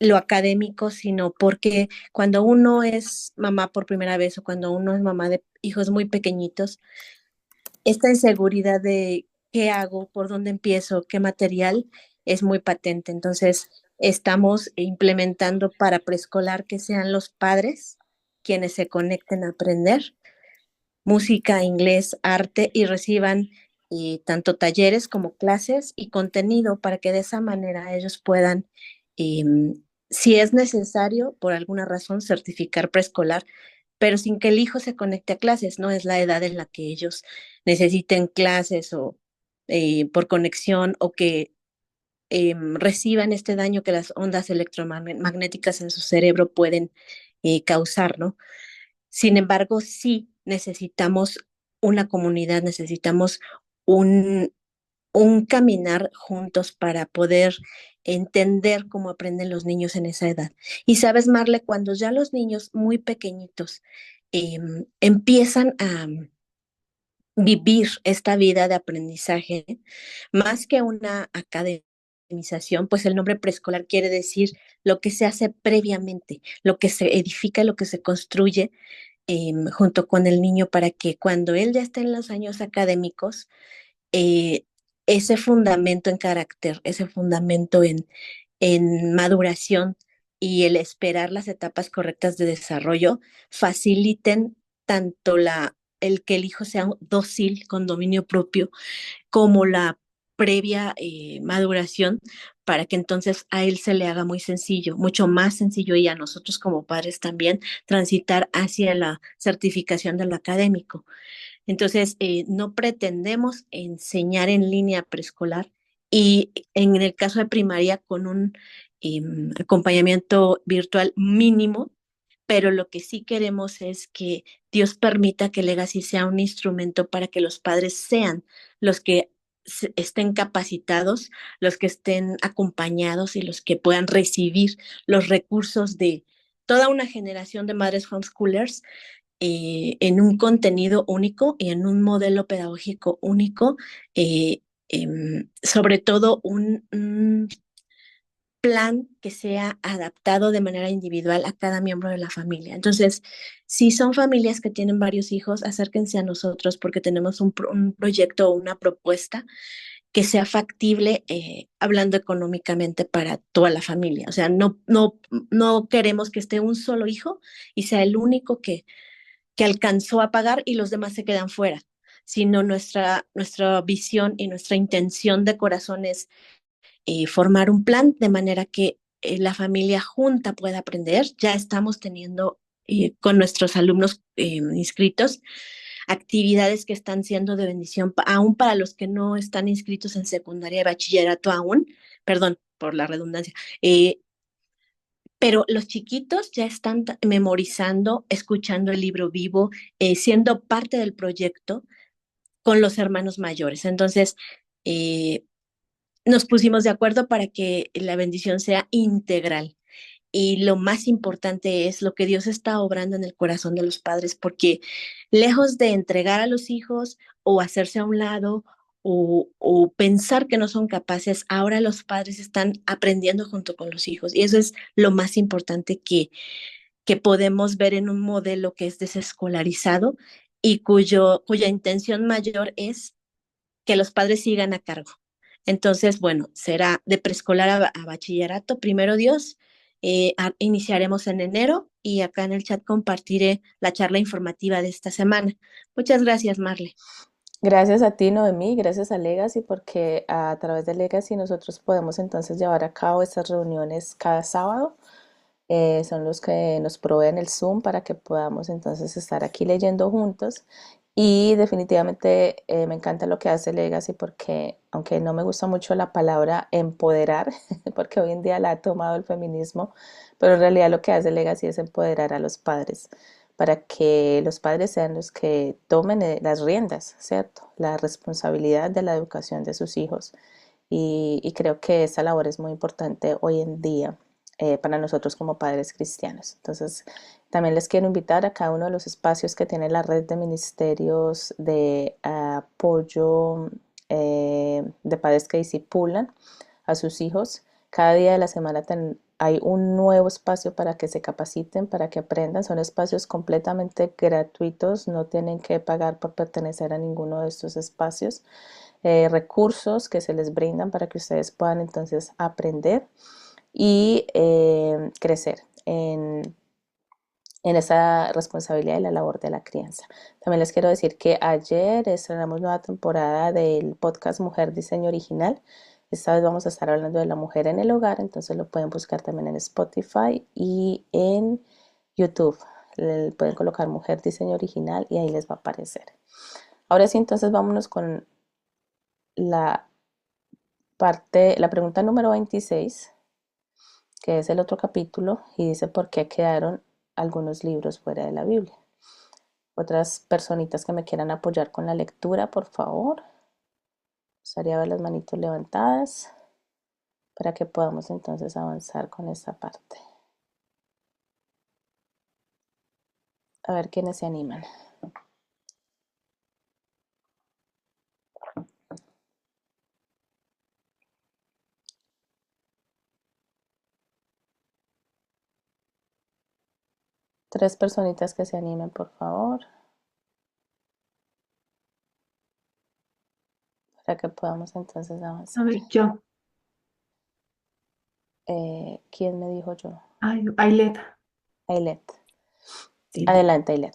lo académico, sino porque cuando uno es mamá por primera vez o cuando uno es mamá de hijos muy pequeñitos, esta inseguridad de qué hago, por dónde empiezo, qué material es muy patente. Entonces, estamos implementando para preescolar que sean los padres quienes se conecten a aprender música, inglés, arte y reciban tanto talleres como clases y contenido para que de esa manera ellos puedan, eh, si es necesario, por alguna razón, certificar preescolar, pero sin que el hijo se conecte a clases, no es la edad en la que ellos necesiten clases o por conexión o que reciban este daño que las ondas electromagnéticas en su cerebro pueden causar, ¿no? Sin embargo, sí necesitamos una comunidad, necesitamos un, un caminar juntos para poder entender cómo aprenden los niños en esa edad. Y sabes, Marle, cuando ya los niños muy pequeñitos empiezan a vivir esta vida de aprendizaje, más que una academización, pues el nombre preescolar quiere decir lo que se hace previamente, lo que se edifica, lo que se construye junto con el niño para que cuando él ya esté en los años académicos, eh, ese fundamento en carácter, ese fundamento en maduración y el esperar las etapas correctas de desarrollo faciliten tanto el que el hijo sea dócil, con dominio propio, como la previa maduración para que entonces a él se le haga muy sencillo, mucho más sencillo y a nosotros como padres también transitar hacia la certificación de lo académico. Entonces, no pretendemos enseñar en línea preescolar y en el caso de primaria con un acompañamiento virtual mínimo, pero lo que sí queremos es que Dios permita que Legacy sea un instrumento para que los padres sean los que estén capacitados, los que estén acompañados y los que puedan recibir los recursos de toda una generación de madres homeschoolers en un contenido único y en un modelo pedagógico único, sobre todo un plan que sea adaptado de manera individual a cada miembro de la familia. Entonces, si son familias que tienen varios hijos, acérquense a nosotros porque tenemos un proyecto o una propuesta que sea factible hablando económicamente para toda la familia. O sea, no queremos que esté un solo hijo y sea el único que alcanzó a pagar y los demás se quedan fuera, sino nuestra visión y nuestra intención de corazón es formar un plan de manera que la familia junta pueda aprender. Ya estamos teniendo con nuestros alumnos inscritos actividades que están siendo de bendición, aún para los que no están inscritos en secundaria y bachillerato aún, perdón por la redundancia, pero los chiquitos ya están memorizando, escuchando el libro vivo, siendo parte del proyecto con los hermanos mayores. Entonces, nos pusimos de acuerdo para que la bendición sea integral. Y lo más importante es lo que Dios está obrando en el corazón de los padres, porque lejos de entregar a los hijos o hacerse a un lado o pensar que no son capaces, ahora los padres están aprendiendo junto con los hijos. Y eso es lo más importante que podemos ver en un modelo que es desescolarizado y cuya intención mayor es que los padres sigan a cargo. Entonces, bueno, será de preescolar a bachillerato, primero Dios. Iniciaremos en enero y acá en el chat compartiré la charla informativa de esta semana. Muchas gracias, Marle. Gracias a ti, Noemí, gracias a Legacy, porque a través de Legacy nosotros podemos entonces llevar a cabo estas reuniones cada sábado. Son los que nos proveen el Zoom para que podamos entonces estar aquí leyendo juntos. Y definitivamente me encanta lo que hace Legacy porque, aunque no me gusta mucho la palabra empoderar, porque hoy en día la ha tomado el feminismo, pero en realidad lo que hace Legacy es empoderar a los padres para que los padres sean los que tomen las riendas, ¿cierto? La responsabilidad de la educación de sus hijos. Y creo que esa labor es muy importante hoy en día. para nosotros como padres cristianos. Entonces, también les quiero invitar a cada uno de los espacios que tiene la red de ministerios de apoyo de padres que discipulan a sus hijos. Cada día de la semana hay un nuevo espacio para que se capaciten, para que aprendan. Son espacios completamente gratuitos, no tienen que pagar por pertenecer a ninguno de estos espacios. Recursos que se les brindan para que ustedes puedan entonces aprender y crecer en esa responsabilidad y la labor de la crianza. También les quiero decir que ayer estrenamos nueva temporada del podcast Mujer Diseño Original. Esta vez vamos a estar hablando de la mujer en el hogar, entonces lo pueden buscar también en Spotify y en YouTube. Pueden colocar Mujer Diseño Original y ahí les va a aparecer. Ahora sí, entonces vámonos con la pregunta número 26, que es el otro capítulo, y dice por qué quedaron algunos libros fuera de la Biblia. Otras personitas que me quieran apoyar con la lectura, por favor. Me gustaría ver las manitos levantadas para que podamos entonces avanzar con esta parte. A ver quiénes se animan. Tres personitas que se animen, por favor, para que podamos entonces A avanzar. ver, yo. ¿Quién me dijo yo? Ay, Ailet. Ailet. Sí. Adelante, Ailet.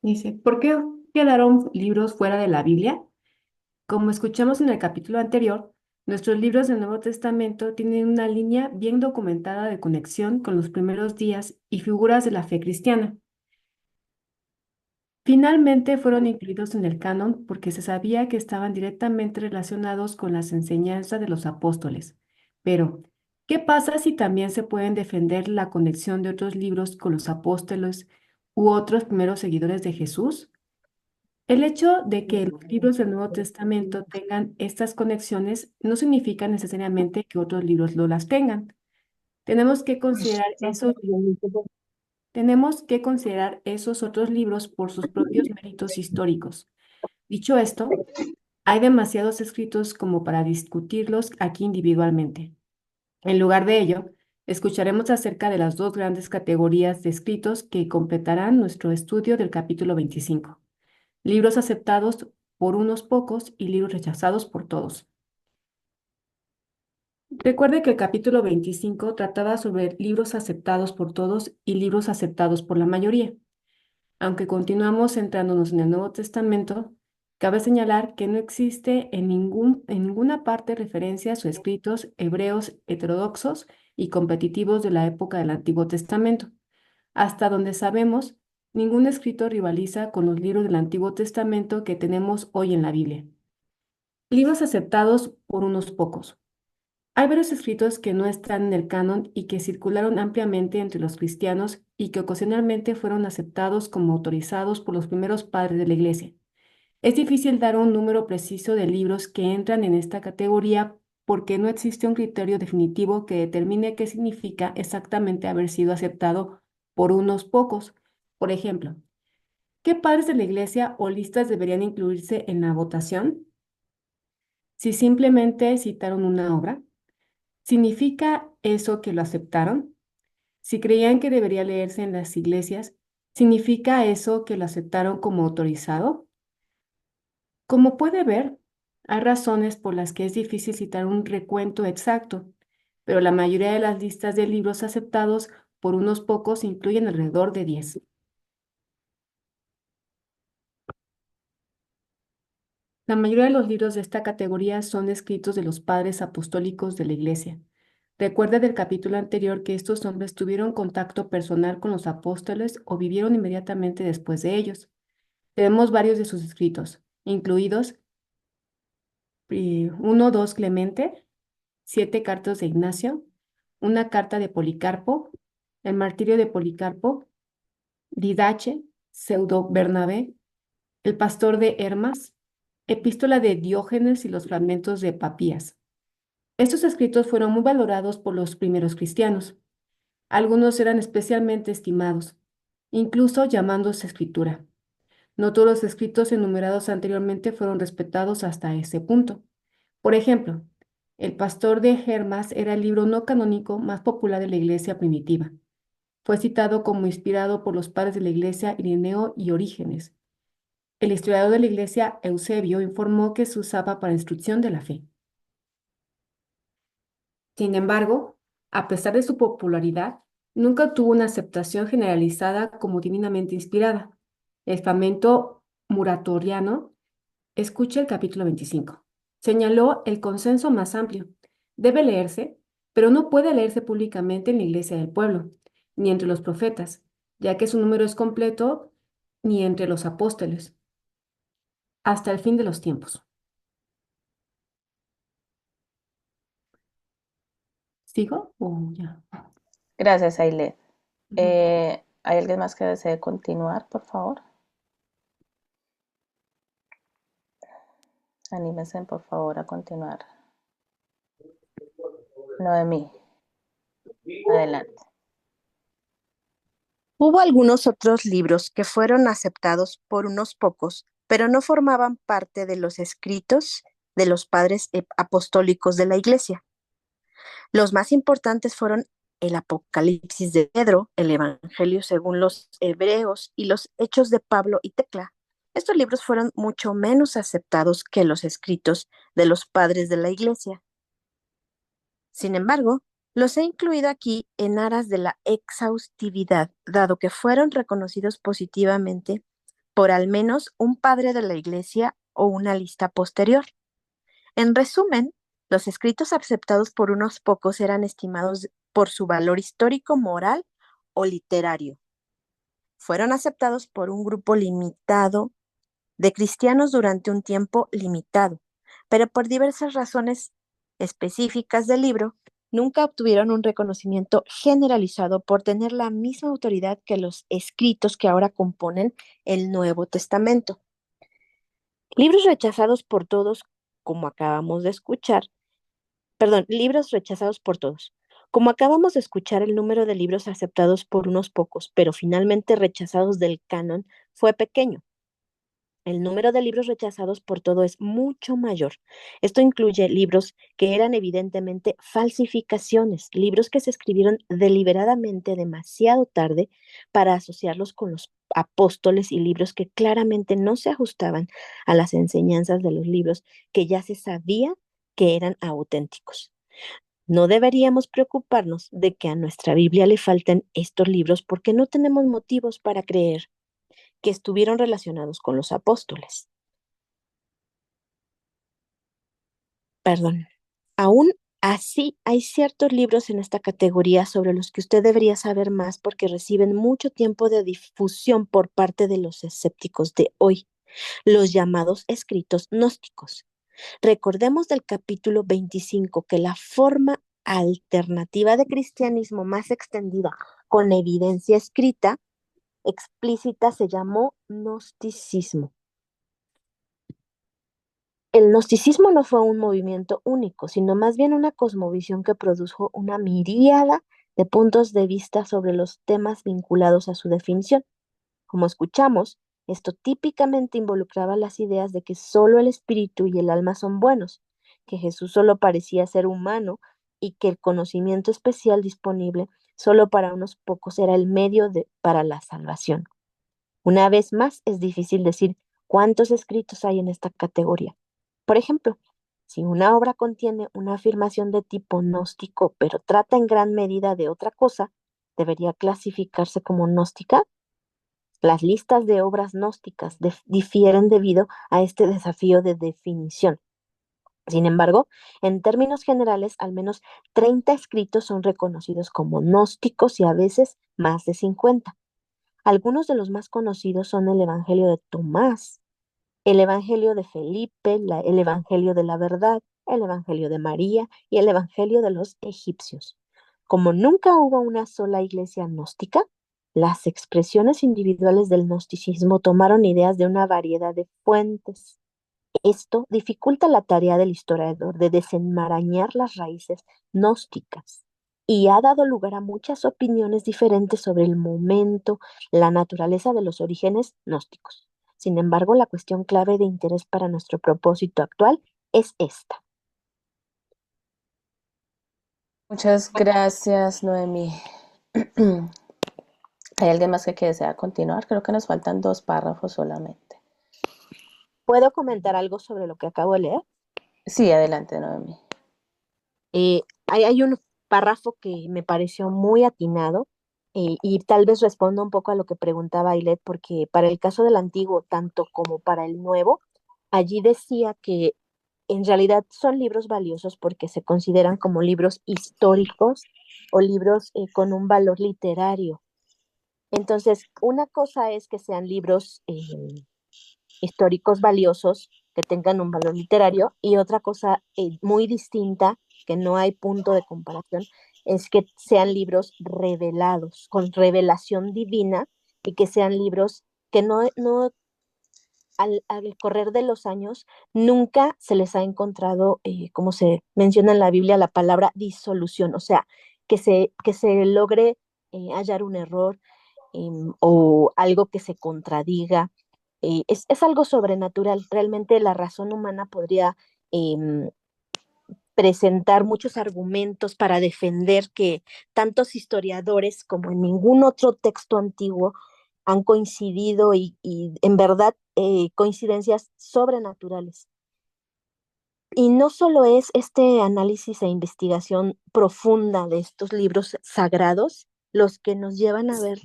Dice, ¿por qué quedaron libros fuera de la Biblia? Como escuchamos en el capítulo anterior, nuestros libros del Nuevo Testamento tienen una línea bien documentada de conexión con los primeros días y figuras de la fe cristiana. Finalmente fueron incluidos en el canon porque se sabía que estaban directamente relacionados con las enseñanzas de los apóstoles. Pero, ¿qué pasa si también se pueden defender la conexión de otros libros con los apóstoles u otros primeros seguidores de Jesús? El hecho de que los libros del Nuevo Testamento tengan estas conexiones no significa necesariamente que otros libros no las tengan. Tenemos que considerar esos otros libros por sus propios méritos históricos. Dicho esto, hay demasiados escritos como para discutirlos aquí individualmente. En lugar de ello, escucharemos acerca de las dos grandes categorías de escritos que completarán nuestro estudio del capítulo 25. Libros aceptados por unos pocos y libros rechazados por todos. Recuerde que el capítulo 25 trataba sobre libros aceptados por todos y libros aceptados por la mayoría. Aunque continuamos centrándonos en el Nuevo Testamento, cabe señalar que no existe en ninguna parte referencias o escritos hebreos heterodoxos y competitivos de la época del Antiguo Testamento. Hasta donde sabemos, ningún escrito rivaliza con los libros del Antiguo Testamento que tenemos hoy en la Biblia. Libros aceptados por unos pocos. Hay varios escritos que no están en el canon y que circularon ampliamente entre los cristianos y que ocasionalmente fueron aceptados como autorizados por los primeros padres de la Iglesia. Es difícil dar un número preciso de libros que entran en esta categoría porque no existe un criterio definitivo que determine qué significa exactamente haber sido aceptado por unos pocos. Por ejemplo, ¿qué padres de la Iglesia o listas deberían incluirse en la votación? Si simplemente citaron una obra, ¿significa eso que lo aceptaron? Si creían que debería leerse en las iglesias, ¿significa eso que lo aceptaron como autorizado? Como puede ver, hay razones por las que es difícil citar un recuento exacto, pero la mayoría de las listas de libros aceptados por unos pocos incluyen alrededor de 10. La mayoría de los libros de esta categoría son escritos de los padres apostólicos de la Iglesia. Recuerda del capítulo anterior que estos hombres tuvieron contacto personal con los apóstoles o vivieron inmediatamente después de ellos. Tenemos varios de sus escritos, incluidos 2 Clemente, 7 cartas de Ignacio, una carta de Policarpo, el martirio de Policarpo, Didache, Pseudo Bernabé, el pastor de Hermas, epístola de Diógenes y los fragmentos de Papías. Estos escritos fueron muy valorados por los primeros cristianos. Algunos eran especialmente estimados, incluso llamándose escritura. No todos los escritos enumerados anteriormente fueron respetados hasta ese punto. Por ejemplo, el Pastor de Hermas era el libro no canónico más popular de la iglesia primitiva. Fue citado como inspirado por los padres de la iglesia Ireneo y Orígenes. El historiador de la iglesia Eusebio informó que se usaba para instrucción de la fe. Sin embargo, a pesar de su popularidad, nunca tuvo una aceptación generalizada como divinamente inspirada. El fragmento muratoriano, escucha el capítulo 25, señaló el consenso más amplio. Debe leerse, pero no puede leerse públicamente en la iglesia del pueblo, ni entre los profetas, ya que su número es completo, ni entre los apóstoles, hasta el fin de los tiempos. ¿Sigo o ya? Gracias, Ailed. Ujú. ¿Hay alguien más que desee continuar, por favor? Anímense, por favor, a continuar. Noemí, adelante. Hubo algunos otros libros que fueron aceptados por unos pocos, pero no formaban parte de los escritos de los padres apostólicos de la Iglesia. Los más importantes fueron el Apocalipsis de Pedro, el Evangelio según los Hebreos y los Hechos de Pablo y Tecla. Estos libros fueron mucho menos aceptados que los escritos de los padres de la Iglesia. Sin embargo, los he incluido aquí en aras de la exhaustividad, dado que fueron reconocidos positivamente por al menos un padre de la Iglesia o una lista posterior. En resumen, los escritos aceptados por unos pocos eran estimados por su valor histórico, moral o literario. Fueron aceptados por un grupo limitado de cristianos durante un tiempo limitado, pero por diversas razones específicas del libro, nunca obtuvieron un reconocimiento generalizado por tener la misma autoridad que los escritos que ahora componen el Nuevo Testamento. Libros rechazados por todos, como acabamos de escuchar, libros rechazados por todos. Como acabamos de escuchar, el número de libros aceptados por unos pocos, pero finalmente rechazados del canon, fue pequeño. El número de libros rechazados por todo es mucho mayor. Esto incluye libros que eran evidentemente falsificaciones, libros que se escribieron deliberadamente demasiado tarde para asociarlos con los apóstoles y libros que claramente no se ajustaban a las enseñanzas de los libros que ya se sabía que eran auténticos. No deberíamos preocuparnos de que a nuestra Biblia le falten estos libros porque no tenemos motivos para creer que estuvieron relacionados con los apóstoles. Perdón. Aún así, hay ciertos libros en esta categoría sobre los que usted debería saber más porque reciben mucho tiempo de difusión por parte de los escépticos de hoy, los llamados escritos gnósticos. Recordemos del capítulo 25 que la forma alternativa de cristianismo más extendida con evidencia escrita explícita se llamó gnosticismo. El gnosticismo no fue un movimiento único, sino más bien una cosmovisión que produjo una miríada de puntos de vista sobre los temas vinculados a su definición. Como escuchamos, esto típicamente involucraba las ideas de que solo el espíritu y el alma son buenos, que Jesús solo parecía ser humano y que el conocimiento especial disponible solo para unos pocos era el medio para la salvación. Una vez más, es difícil decir cuántos escritos hay en esta categoría. Por ejemplo, si una obra contiene una afirmación de tipo gnóstico, pero trata en gran medida de otra cosa, ¿debería clasificarse como gnóstica? Las listas de obras gnósticas difieren debido a este desafío de definición. Sin embargo, en términos generales, al menos 30 escritos son reconocidos como gnósticos y a veces más de 50. Algunos de los más conocidos son el Evangelio de Tomás, el Evangelio de Felipe, el Evangelio de la Verdad, el Evangelio de María y el Evangelio de los egipcios. Como nunca hubo una sola iglesia gnóstica, las expresiones individuales del gnosticismo tomaron ideas de una variedad de fuentes. Esto dificulta la tarea del historiador de desenmarañar las raíces gnósticas. y ha dado lugar a muchas opiniones diferentes sobre el momento, la naturaleza de los orígenes gnósticos. Sin embargo, la cuestión clave de interés para nuestro propósito actual es esta. Muchas gracias, Noemí. ¿Hay alguien más que desea continuar? Creo que nos faltan 2 párrafos solamente. ¿Puedo comentar algo sobre lo que acabo de leer? Sí, adelante, Noemí. Hay un párrafo que me pareció muy atinado y tal vez responda un poco a lo que preguntaba Ailet, porque para el caso del antiguo, tanto como para el nuevo, allí decía que en realidad son libros valiosos porque se consideran como libros históricos o libros con un valor literario. Entonces, una cosa es que sean libros históricos valiosos que tengan un valor literario y otra cosa muy distinta, que no hay punto de comparación, es que sean libros revelados, con revelación divina y que sean libros que no al correr de los años nunca se les ha encontrado, como se menciona en la Biblia, la palabra disolución, o sea, que se logre hallar un error o algo que se contradiga. Es algo sobrenatural. Realmente la razón humana podría em, presentar muchos argumentos para defender que tantos historiadores como en ningún otro texto antiguo han coincidido y en verdad coincidencias sobrenaturales. Y no solo es este análisis e investigación profunda de estos libros sagrados los que nos llevan a ver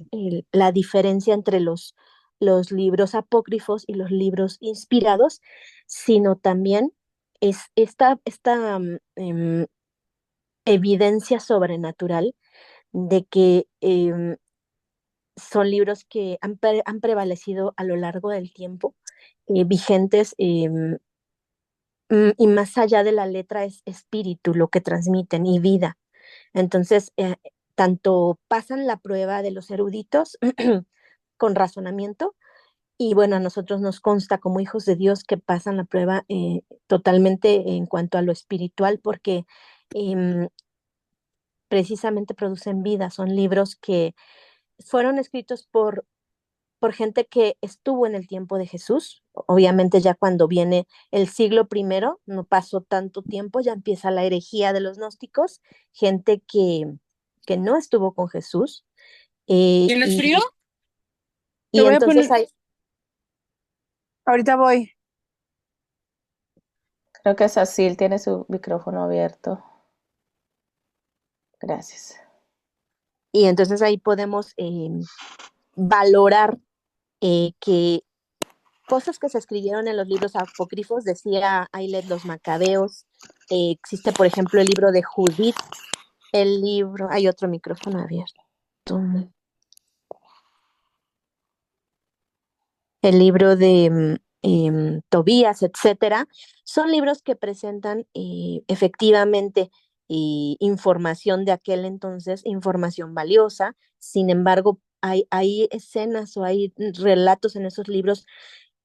la diferencia entre los libros apócrifos y los libros inspirados, sino también es esta evidencia sobrenatural de que son libros que han prevalecido a lo largo del tiempo, vigentes. Y más allá de la letra es espíritu lo que transmiten y vida. Entonces, tanto pasan la prueba de los eruditos con razonamiento y bueno, a nosotros nos consta como hijos de Dios que pasan la prueba totalmente en cuanto a lo espiritual porque eh, precisamente producen vida, son libros que fueron escritos por gente que estuvo en el tiempo de Jesús. Obviamente ya cuando viene el siglo primero, no pasó tanto tiempo, ya empieza la herejía de los gnósticos, gente que no estuvo con Jesús. ¿Tienes Y, frío? Te y voy a entonces poner. Ahorita voy. Creo que Cecil tiene su micrófono abierto. Gracias. y entonces ahí podemos valorar que cosas que se escribieron en los libros apócrifos, decía Ailet, los macabeos, existe por ejemplo el libro de Judith, hay otro micrófono abierto. El libro de Tobías, etcétera, son libros que presentan efectivamente información de aquel entonces, información valiosa. Sin embargo, hay escenas o hay relatos en esos libros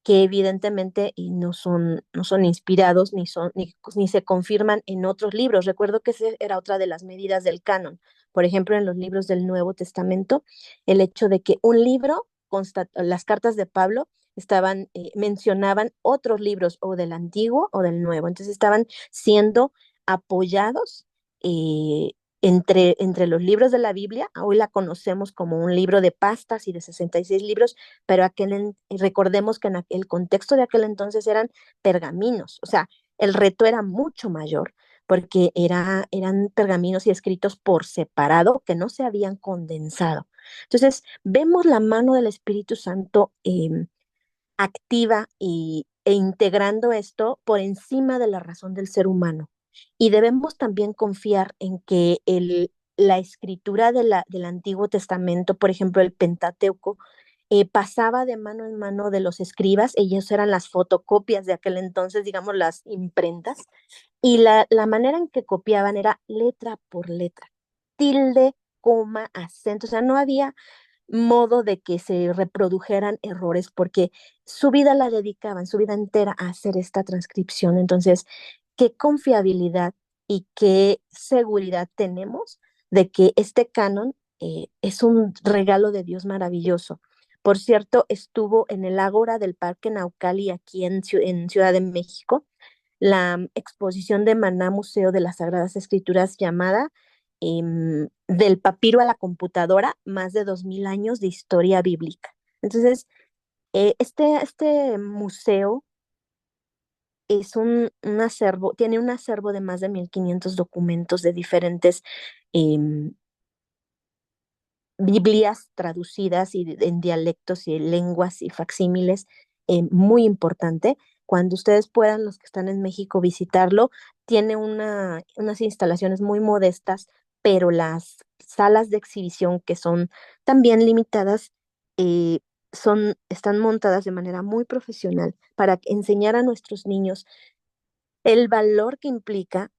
que evidentemente no son inspirados ni se confirman en otros libros. Recuerdo que esa era otra de las medidas del canon. Por ejemplo, en los libros del Nuevo Testamento, el hecho de que un libro, las cartas de Pablo, mencionaban otros libros o del Antiguo o del Nuevo. Entonces estaban siendo apoyados eh, entre los libros de la Biblia. Hoy la conocemos como un libro de pastas y de 66 libros, pero recordemos que en el contexto de aquel entonces eran pergaminos, o sea, el reto era mucho mayor porque eran pergaminos y escritos por separado que no se habían condensado. Entonces, vemos la mano del Espíritu Santo activa e integrando esto por encima de la razón del ser humano. Y debemos también confiar en que la escritura del Antiguo Testamento, por ejemplo, el Pentateuco, pasaba de mano en mano de los escribas, ellos eran las fotocopias de aquel entonces, digamos, las imprentas, y la manera en que copiaban era letra por letra, tilde, coma, acento, o sea, no había modo de que se reprodujeran errores porque su vida la dedicaban, su vida entera a hacer esta transcripción. Entonces, ¿qué confiabilidad y qué seguridad tenemos de que este canon es un regalo de Dios maravilloso. Por cierto, estuvo en el Ágora del Parque Naucali, aquí en Ciudad de México, la exposición de Maná Museo de las Sagradas Escrituras llamada Del papiro a la computadora, más de 2000 años de historia bíblica. Entonces, este museo es un acervo, tiene un acervo de más de 1500 documentos de diferentes em, Biblias traducidas en dialectos y lenguas y facsímiles, muy importante. Cuando ustedes puedan, los que están en México, visitarlo, tiene unas instalaciones muy modestas, pero las salas de exhibición, que son también limitadas, eh, están montadas de manera muy profesional para enseñar a nuestros niños el valor que implica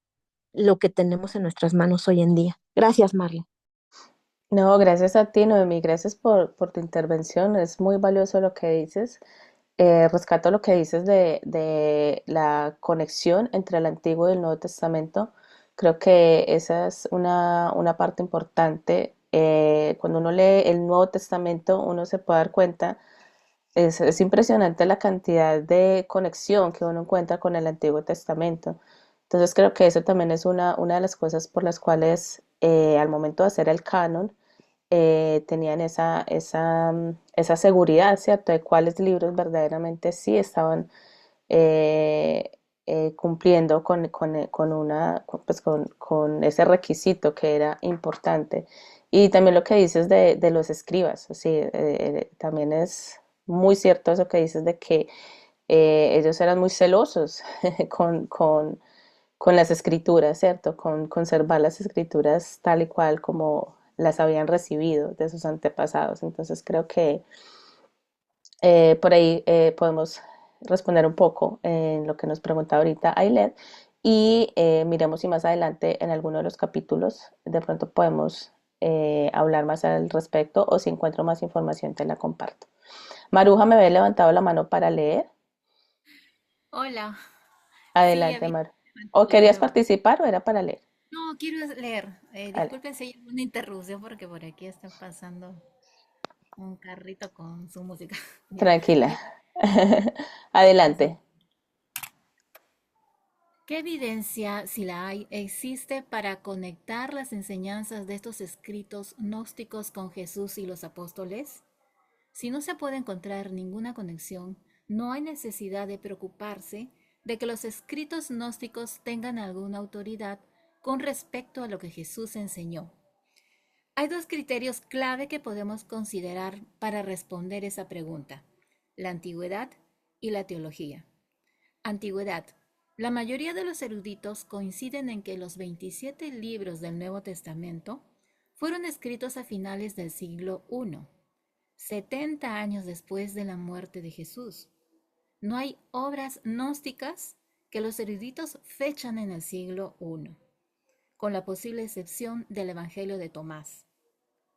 lo que tenemos en nuestras manos hoy en día. Gracias, Marla. No, gracias a ti, Noemí, gracias por tu intervención. Es muy valioso lo que dices. Rescato lo que dices de la conexión entre el Antiguo y el Nuevo Testamento. Creo que esa es una parte importante. Cuando uno lee el Nuevo Testamento, uno se puede dar cuenta, es impresionante la cantidad de conexión que uno encuentra con el Antiguo Testamento. Entonces creo que eso también es una de las cosas por las cuales al momento de hacer el canon, tenían esa seguridad, ¿cierto? De cuáles libros verdaderamente sí estaban eh, cumpliendo con ese requisito que era importante. Y también lo que dices de los escribas, sí, también es muy cierto eso que dices de que ellos eran muy celosos con, con, con las escrituras, ¿cierto? Con conservar las escrituras tal y cual como las habían recibido de sus antepasados. Entonces creo que por ahí podemos responder un poco en lo que nos pregunta ahorita Ailet y miremos si más adelante en alguno de los capítulos de pronto podemos hablar más al respecto o si encuentro más información te la comparto. Maruja me había levantado la mano para leer. Hola, sí, Adelante, había Maru. ¿O querías levantado. participar o era para leer? No, quiero leer. Vale. Disculpen si hay una interrupción porque por aquí está pasando un carrito con su música. Ya. Tranquila. Eh, Adelante. ¿Qué evidencia, si la hay, existe para conectar las enseñanzas de estos escritos gnósticos con Jesús y los apóstoles? Si no se puede encontrar ninguna conexión, no hay necesidad de preocuparse de que los escritos gnósticos tengan alguna autoridad con respecto a lo que Jesús enseñó. Hay dos criterios clave que podemos considerar para responder esa pregunta: la antigüedad y la teología. Antigüedad. La mayoría de los eruditos coinciden en que los 27 libros del Nuevo Testamento fueron escritos a finales del siglo I, 70 años después de la muerte de Jesús. No hay obras gnósticas que los eruditos fechan en el siglo I, con la posible excepción del Evangelio de Tomás,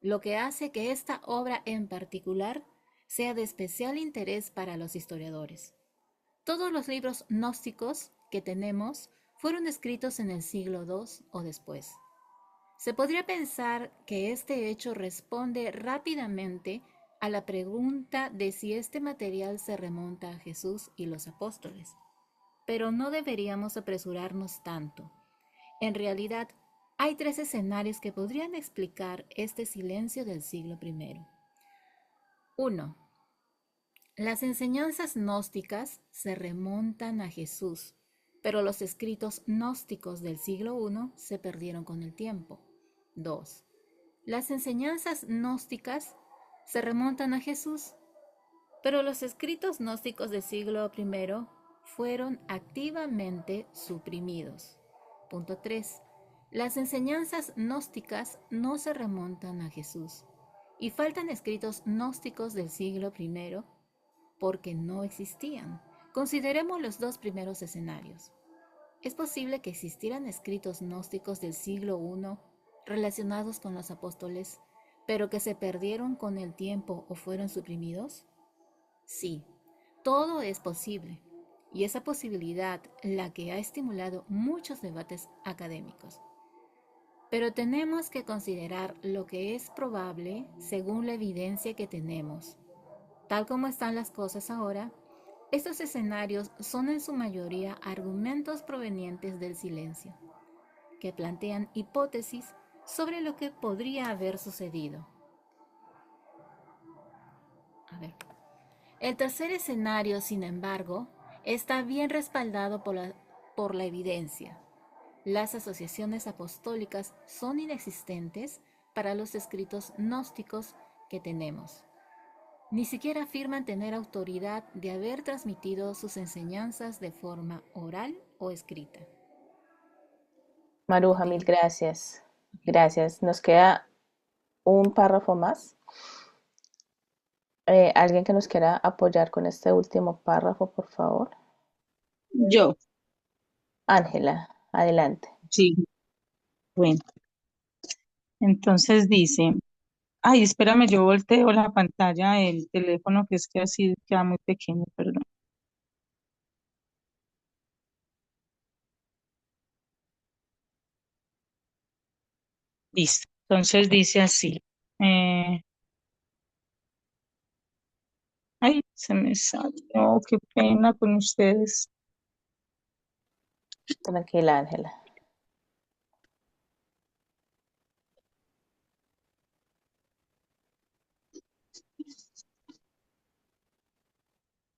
lo que hace que esta obra en particular sea de especial interés para los historiadores. Todos los libros gnósticos que tenemos fueron escritos en el siglo II o después. Se podría pensar que este hecho responde rápidamente a la pregunta de si este material se remonta a Jesús y los apóstoles, pero no deberíamos apresurarnos tanto. En realidad, hay tres escenarios que podrían explicar este silencio del siglo I. 1. Las enseñanzas gnósticas se remontan a Jesús, pero los escritos gnósticos del siglo I se perdieron con el tiempo. 2. Las enseñanzas gnósticas se remontan a Jesús, pero los escritos gnósticos del siglo I fueron activamente suprimidos. Punto 3. Las enseñanzas gnósticas no se remontan a Jesús y faltan escritos gnósticos del siglo I porque no existían. Consideremos los dos primeros escenarios. Es posible que existieran escritos gnósticos del siglo I relacionados con los apóstoles, pero que se perdieron con el tiempo o fueron suprimidos. Sí, todo es posible, y esa posibilidad la que ha estimulado muchos debates académicos. Pero tenemos que considerar lo que es probable según la evidencia que tenemos. Tal como están las cosas ahora, estos escenarios son en su mayoría argumentos provenientes del silencio, que plantean hipótesis sobre lo que podría haber sucedido. El tercer escenario, sin embargo, está bien respaldado por la evidencia. Las asociaciones apostólicas son inexistentes para los escritos gnósticos que tenemos. Ni siquiera afirman tener autoridad de haber transmitido sus enseñanzas de forma oral o escrita. Maruja, mil gracias. Gracias. Nos queda un párrafo más. ¿Alguien que nos quiera apoyar con este último párrafo, por favor? Yo, Ángela, adelante. sí, bueno. Entonces dice, ay, espérame, yo volteo la pantalla del teléfono, que es que así queda muy pequeño, perdón. Listo. Entonces dice así. eh, Ay, se me salió, qué pena con ustedes. Tranquila, Ángela.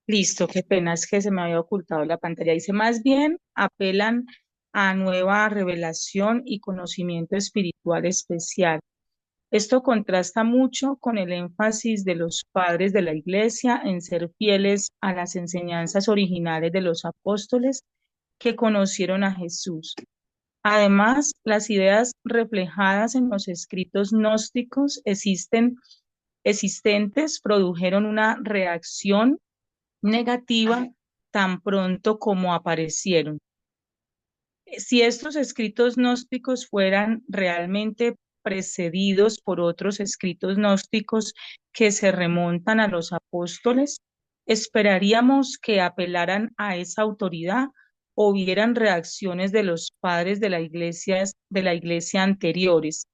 Listo, qué pena, es que se me había ocultado la pantalla. Dice, más bien apelan a nueva revelación y conocimiento espiritual especial. Esto contrasta mucho con el énfasis de los padres de la Iglesia en ser fieles a las enseñanzas originales de los apóstoles que conocieron a Jesús. Además, las ideas reflejadas en los escritos gnósticos existentes produjeron una reacción negativa tan pronto como aparecieron. Si estos escritos gnósticos fueran realmente precedidos por otros escritos gnósticos que se remontan a los apóstoles, esperaríamos que apelaran a esa autoridad o vieran reacciones de los padres de la iglesia anteriores.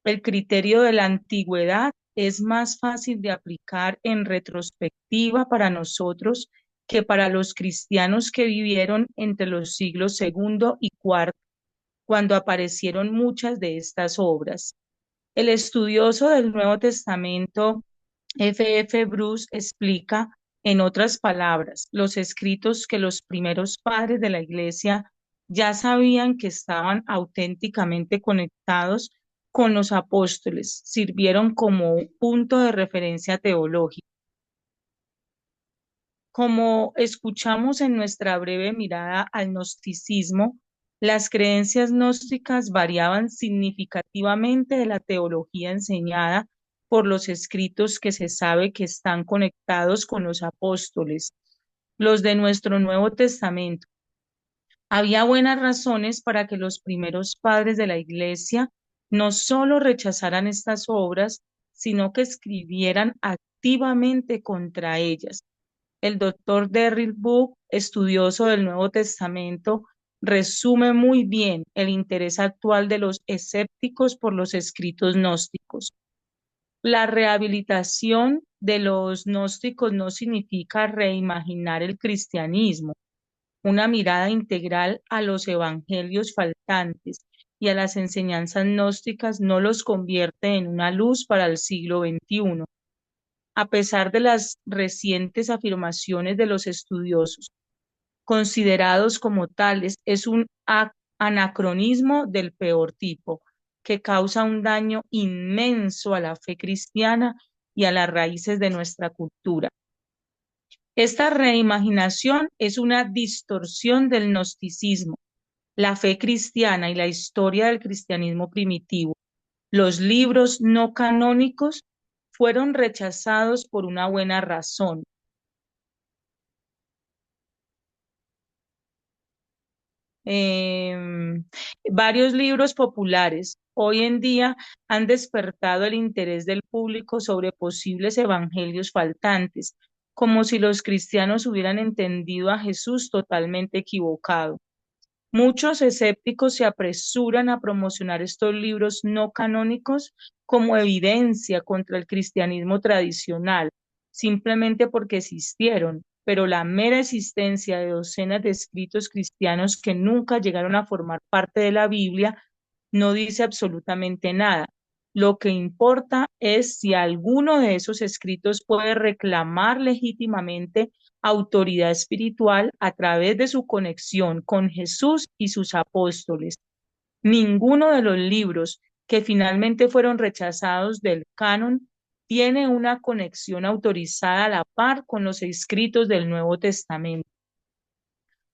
El criterio de la antigüedad es más fácil de aplicar en retrospectiva para nosotros que para los cristianos que vivieron entre los siglos segundo y cuarto, cuando aparecieron muchas de estas obras. El estudioso del Nuevo Testamento, F. Bruce, explica, en otras palabras, los escritos que los primeros padres de la Iglesia ya sabían que estaban auténticamente conectados con los apóstoles, sirvieron como punto de referencia teológico. Como escuchamos en nuestra breve mirada al gnosticismo, las creencias gnósticas variaban significativamente de la teología enseñada por los escritos que se sabe que están conectados con los apóstoles, los de nuestro Nuevo Testamento. Había buenas razones para que los primeros padres de la Iglesia no solo rechazaran estas obras, sino que escribieran activamente contra ellas. El doctor Derrick Book, estudioso del Nuevo Testamento, resume muy bien el interés actual de los escépticos por los escritos gnósticos. La rehabilitación de los gnósticos no significa reimaginar el cristianismo. Una mirada integral a los evangelios faltantes y a las enseñanzas gnósticas no los convierte en una luz para el siglo XXI. A pesar de las recientes afirmaciones de los estudiosos, considerados como tales, es un anacronismo del peor tipo, que causa un daño inmenso a la fe cristiana y a las raíces de nuestra cultura. Esta reimaginación es una distorsión del gnosticismo, la fe cristiana y la historia del cristianismo primitivo. Los libros no canónicos fueron rechazados por una buena razón. Varios libros populares hoy en día han despertado el interés del público sobre posibles evangelios faltantes, como si los cristianos hubieran entendido a Jesús totalmente equivocado. Muchos escépticos se apresuran a promocionar estos libros no canónicos como evidencia contra el cristianismo tradicional, simplemente porque existieron, pero la mera existencia de docenas de escritos cristianos que nunca llegaron a formar parte de la Biblia no dice absolutamente nada. Lo que importa es si alguno de esos escritos puede reclamar legítimamente autoridad espiritual a través de su conexión con Jesús y sus apóstoles. Ninguno de los libros que finalmente fueron rechazados del canon tiene una conexión autorizada a la par con los escritos del Nuevo Testamento.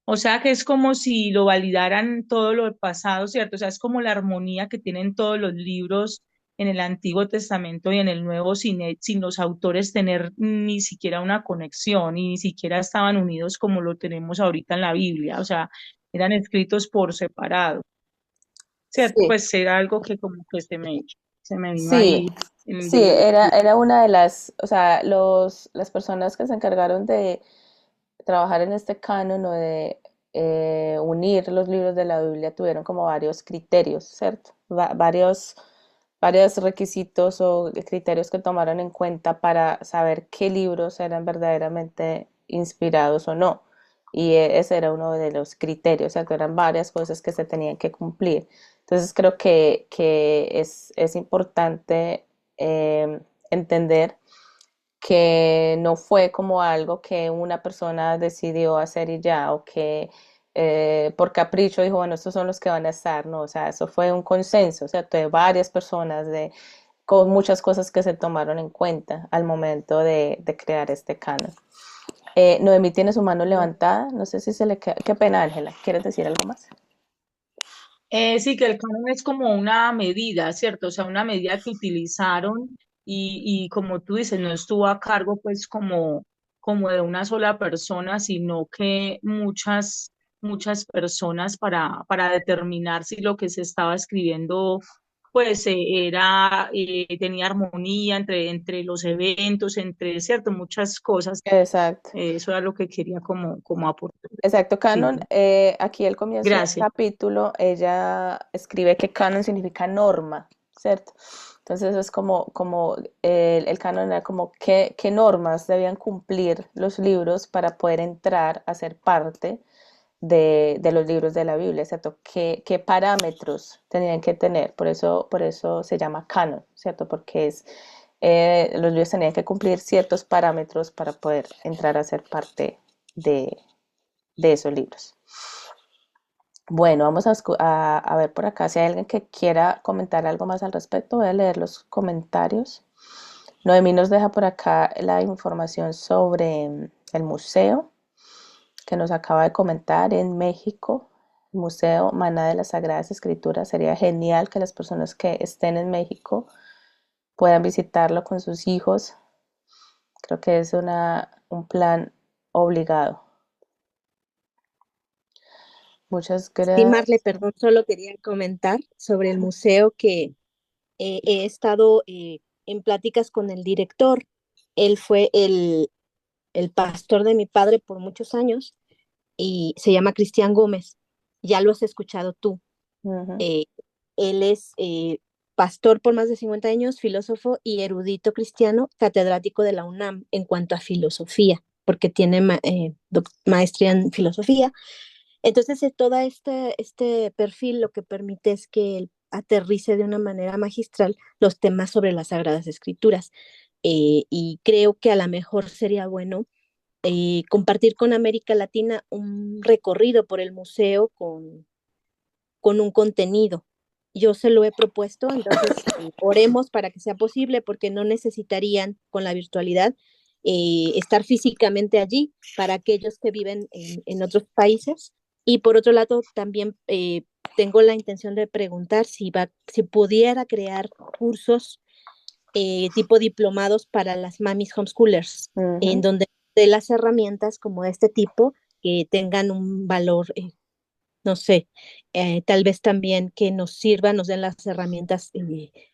O sea que es como si lo validaran todo lo pasado, ¿cierto? O sea, es como la armonía que tienen todos los libros en el Antiguo Testamento y en el Nuevo sin los autores tener ni siquiera una conexión y ni siquiera estaban unidos como lo tenemos ahorita en la Biblia. O sea, eran escritos por separado, ¿cierto? Sí, Pues era algo que como que se me vino sí, ahí en el sí, libro. era una de las, o sea, las personas que se encargaron de trabajar en este canon o de unir los libros de la Biblia tuvieron como varios criterios, ¿cierto? Varios requisitos o criterios que tomaron en cuenta para saber qué libros eran verdaderamente inspirados o no. Y ese era uno de los criterios, ¿cierto? Eran varias cosas que se tenían que cumplir. Entonces creo que es importante entender que no fue como algo que una persona decidió hacer y ya, o que por capricho dijo, bueno, estos son los que van a estar, no, o sea, eso fue un consenso, ¿cierto? De varias personas, con muchas cosas que se tomaron en cuenta al momento de crear este canon. Noemí tiene su mano levantada, no sé si se le queda, qué pena, Ángela, ¿quieres decir algo más? Sí, que el canon es como una medida, ¿cierto? O sea, una medida que utilizaron y como tú dices, no estuvo a cargo pues como de una sola persona, sino que muchas personas para determinar si lo que se estaba escribiendo pues tenía armonía entre los eventos, ¿cierto? Muchas cosas. Exacto. Eso era lo que quería como aportar. Exacto, Sí, canon. Aquí al comienzo del gracias. capítulo, ella escribe que canon significa norma, ¿cierto? Entonces es como el canon era como qué normas debían cumplir los libros para poder entrar a ser parte de los libros de la Biblia, ¿cierto? ¿Qué parámetros tenían que tener? Por eso se llama canon, ¿cierto? Porque los libros tenían que cumplir ciertos parámetros para poder entrar a ser parte de esos libros. Bueno, vamos a ver por acá si hay alguien que quiera comentar algo más al respecto. Voy a leer los comentarios. Noemí nos deja por acá la información sobre el museo que nos acaba de comentar en México. El Museo Maná de las Sagradas Escrituras. Sería genial que las personas que estén en México puedan visitarlo con sus hijos. Creo que es un plan obligado. Muchas Sí, Marle, gracias. perdón, solo quería comentar sobre el museo que he estado en pláticas con el director. Él fue el pastor de mi padre por muchos años y se llama Cristian Gómez. Ya lo has escuchado tú. Ujú. Él es pastor por más de 50 años, filósofo y erudito cristiano, catedrático de la UNAM en cuanto a filosofía, porque tiene maestría en filosofía. Entonces, todo este perfil lo que permite es que él aterrice de una manera magistral los temas sobre las Sagradas Escrituras. Y creo que a lo mejor sería bueno compartir con América Latina un recorrido por el museo con un contenido. Yo se lo he propuesto, entonces oremos para que sea posible, porque no necesitarían con la virtualidad estar físicamente allí para aquellos que viven en otros países. Y por otro lado, también tengo la intención de preguntar si pudiera crear cursos tipo diplomados para las mamis homeschoolers, en Ujú. donde de las herramientas como este tipo que tengan un valor no sé, tal vez también que nos sirvan, nos den las herramientas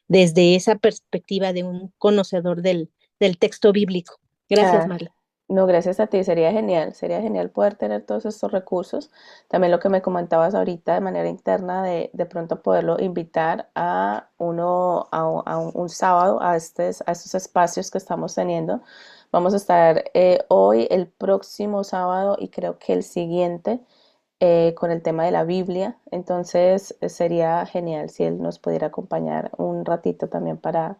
desde esa perspectiva de un conocedor del texto bíblico. Gracias, Ah, Marla. No, gracias a ti, sería genial poder tener todos estos recursos. También lo que me comentabas ahorita de manera interna de pronto poderlo invitar a uno, un sábado, a estos espacios que estamos teniendo. Vamos a estar hoy, el próximo sábado y creo que el siguiente con el tema de la Biblia. Entonces sería genial si él nos pudiera acompañar un ratito también para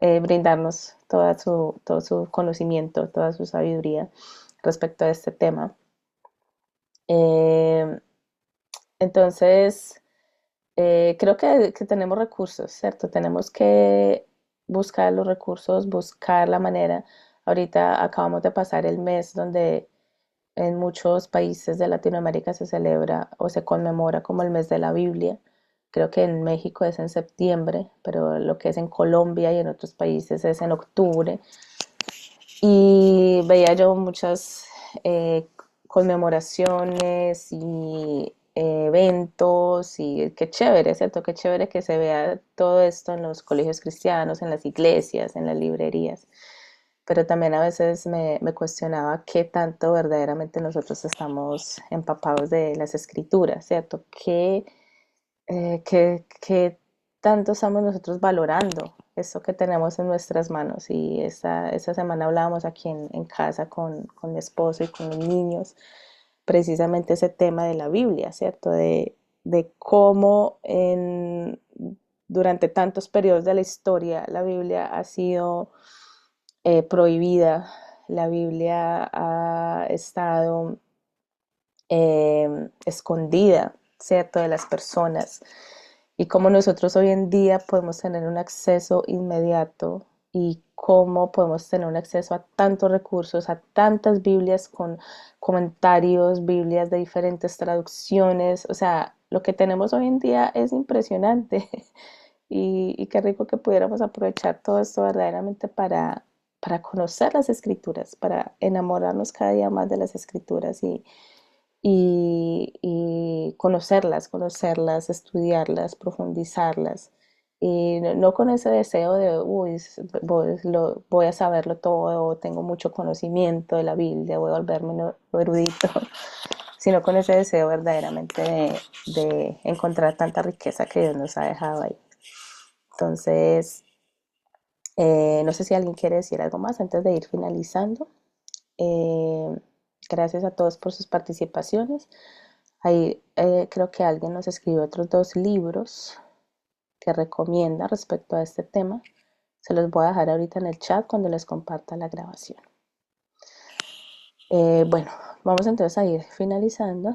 brindarnos todo su conocimiento, toda su sabiduría respecto a este tema. Eh, entonces, creo que tenemos recursos, ¿cierto? Tenemos que buscar los recursos, buscar la manera. Ahorita acabamos de pasar el mes donde en muchos países de Latinoamérica se celebra o se conmemora como el mes de la Biblia. Creo que en México es en septiembre, pero lo que es en Colombia y en otros países es en octubre. Y veía yo muchas conmemoraciones y eventos y qué chévere, ¿cierto? Qué chévere que se vea todo esto en los colegios cristianos, en las iglesias, en las librerías. Pero también a veces me cuestionaba qué tanto verdaderamente nosotros estamos empapados de las escrituras, ¿cierto? ¿Qué tanto estamos nosotros valorando eso que tenemos en nuestras manos? Y esa semana hablábamos aquí en casa con mi esposo y con los niños, precisamente ese tema de la Biblia, ¿cierto? De cómo durante tantos periodos de la historia la Biblia ha sido prohibida, la Biblia ha estado escondida, ¿cierto?, de las personas. Y cómo nosotros hoy en día podemos tener un acceso inmediato y cómo podemos tener un acceso a tantos recursos, a tantas Biblias con comentarios, Biblias de diferentes traducciones. O sea, lo que tenemos hoy en día es impresionante. Y qué rico que pudiéramos aprovechar todo esto verdaderamente para conocer las escrituras, para enamorarnos cada día más de las escrituras y conocerlas, estudiarlas, profundizarlas. Y no con ese deseo de, uy, voy a saberlo todo, tengo mucho conocimiento de la Biblia, voy a volverme un erudito, sino con ese deseo verdaderamente de encontrar tanta riqueza que Dios nos ha dejado ahí. Entonces, no sé si alguien quiere decir algo más antes de ir finalizando. Eh, Gracias a todos por sus participaciones. Ahí creo que alguien nos escribió otros 2 libros que recomienda respecto a este tema. Se los voy a dejar ahorita en el chat cuando les comparta la grabación. Bueno, vamos entonces a ir finalizando.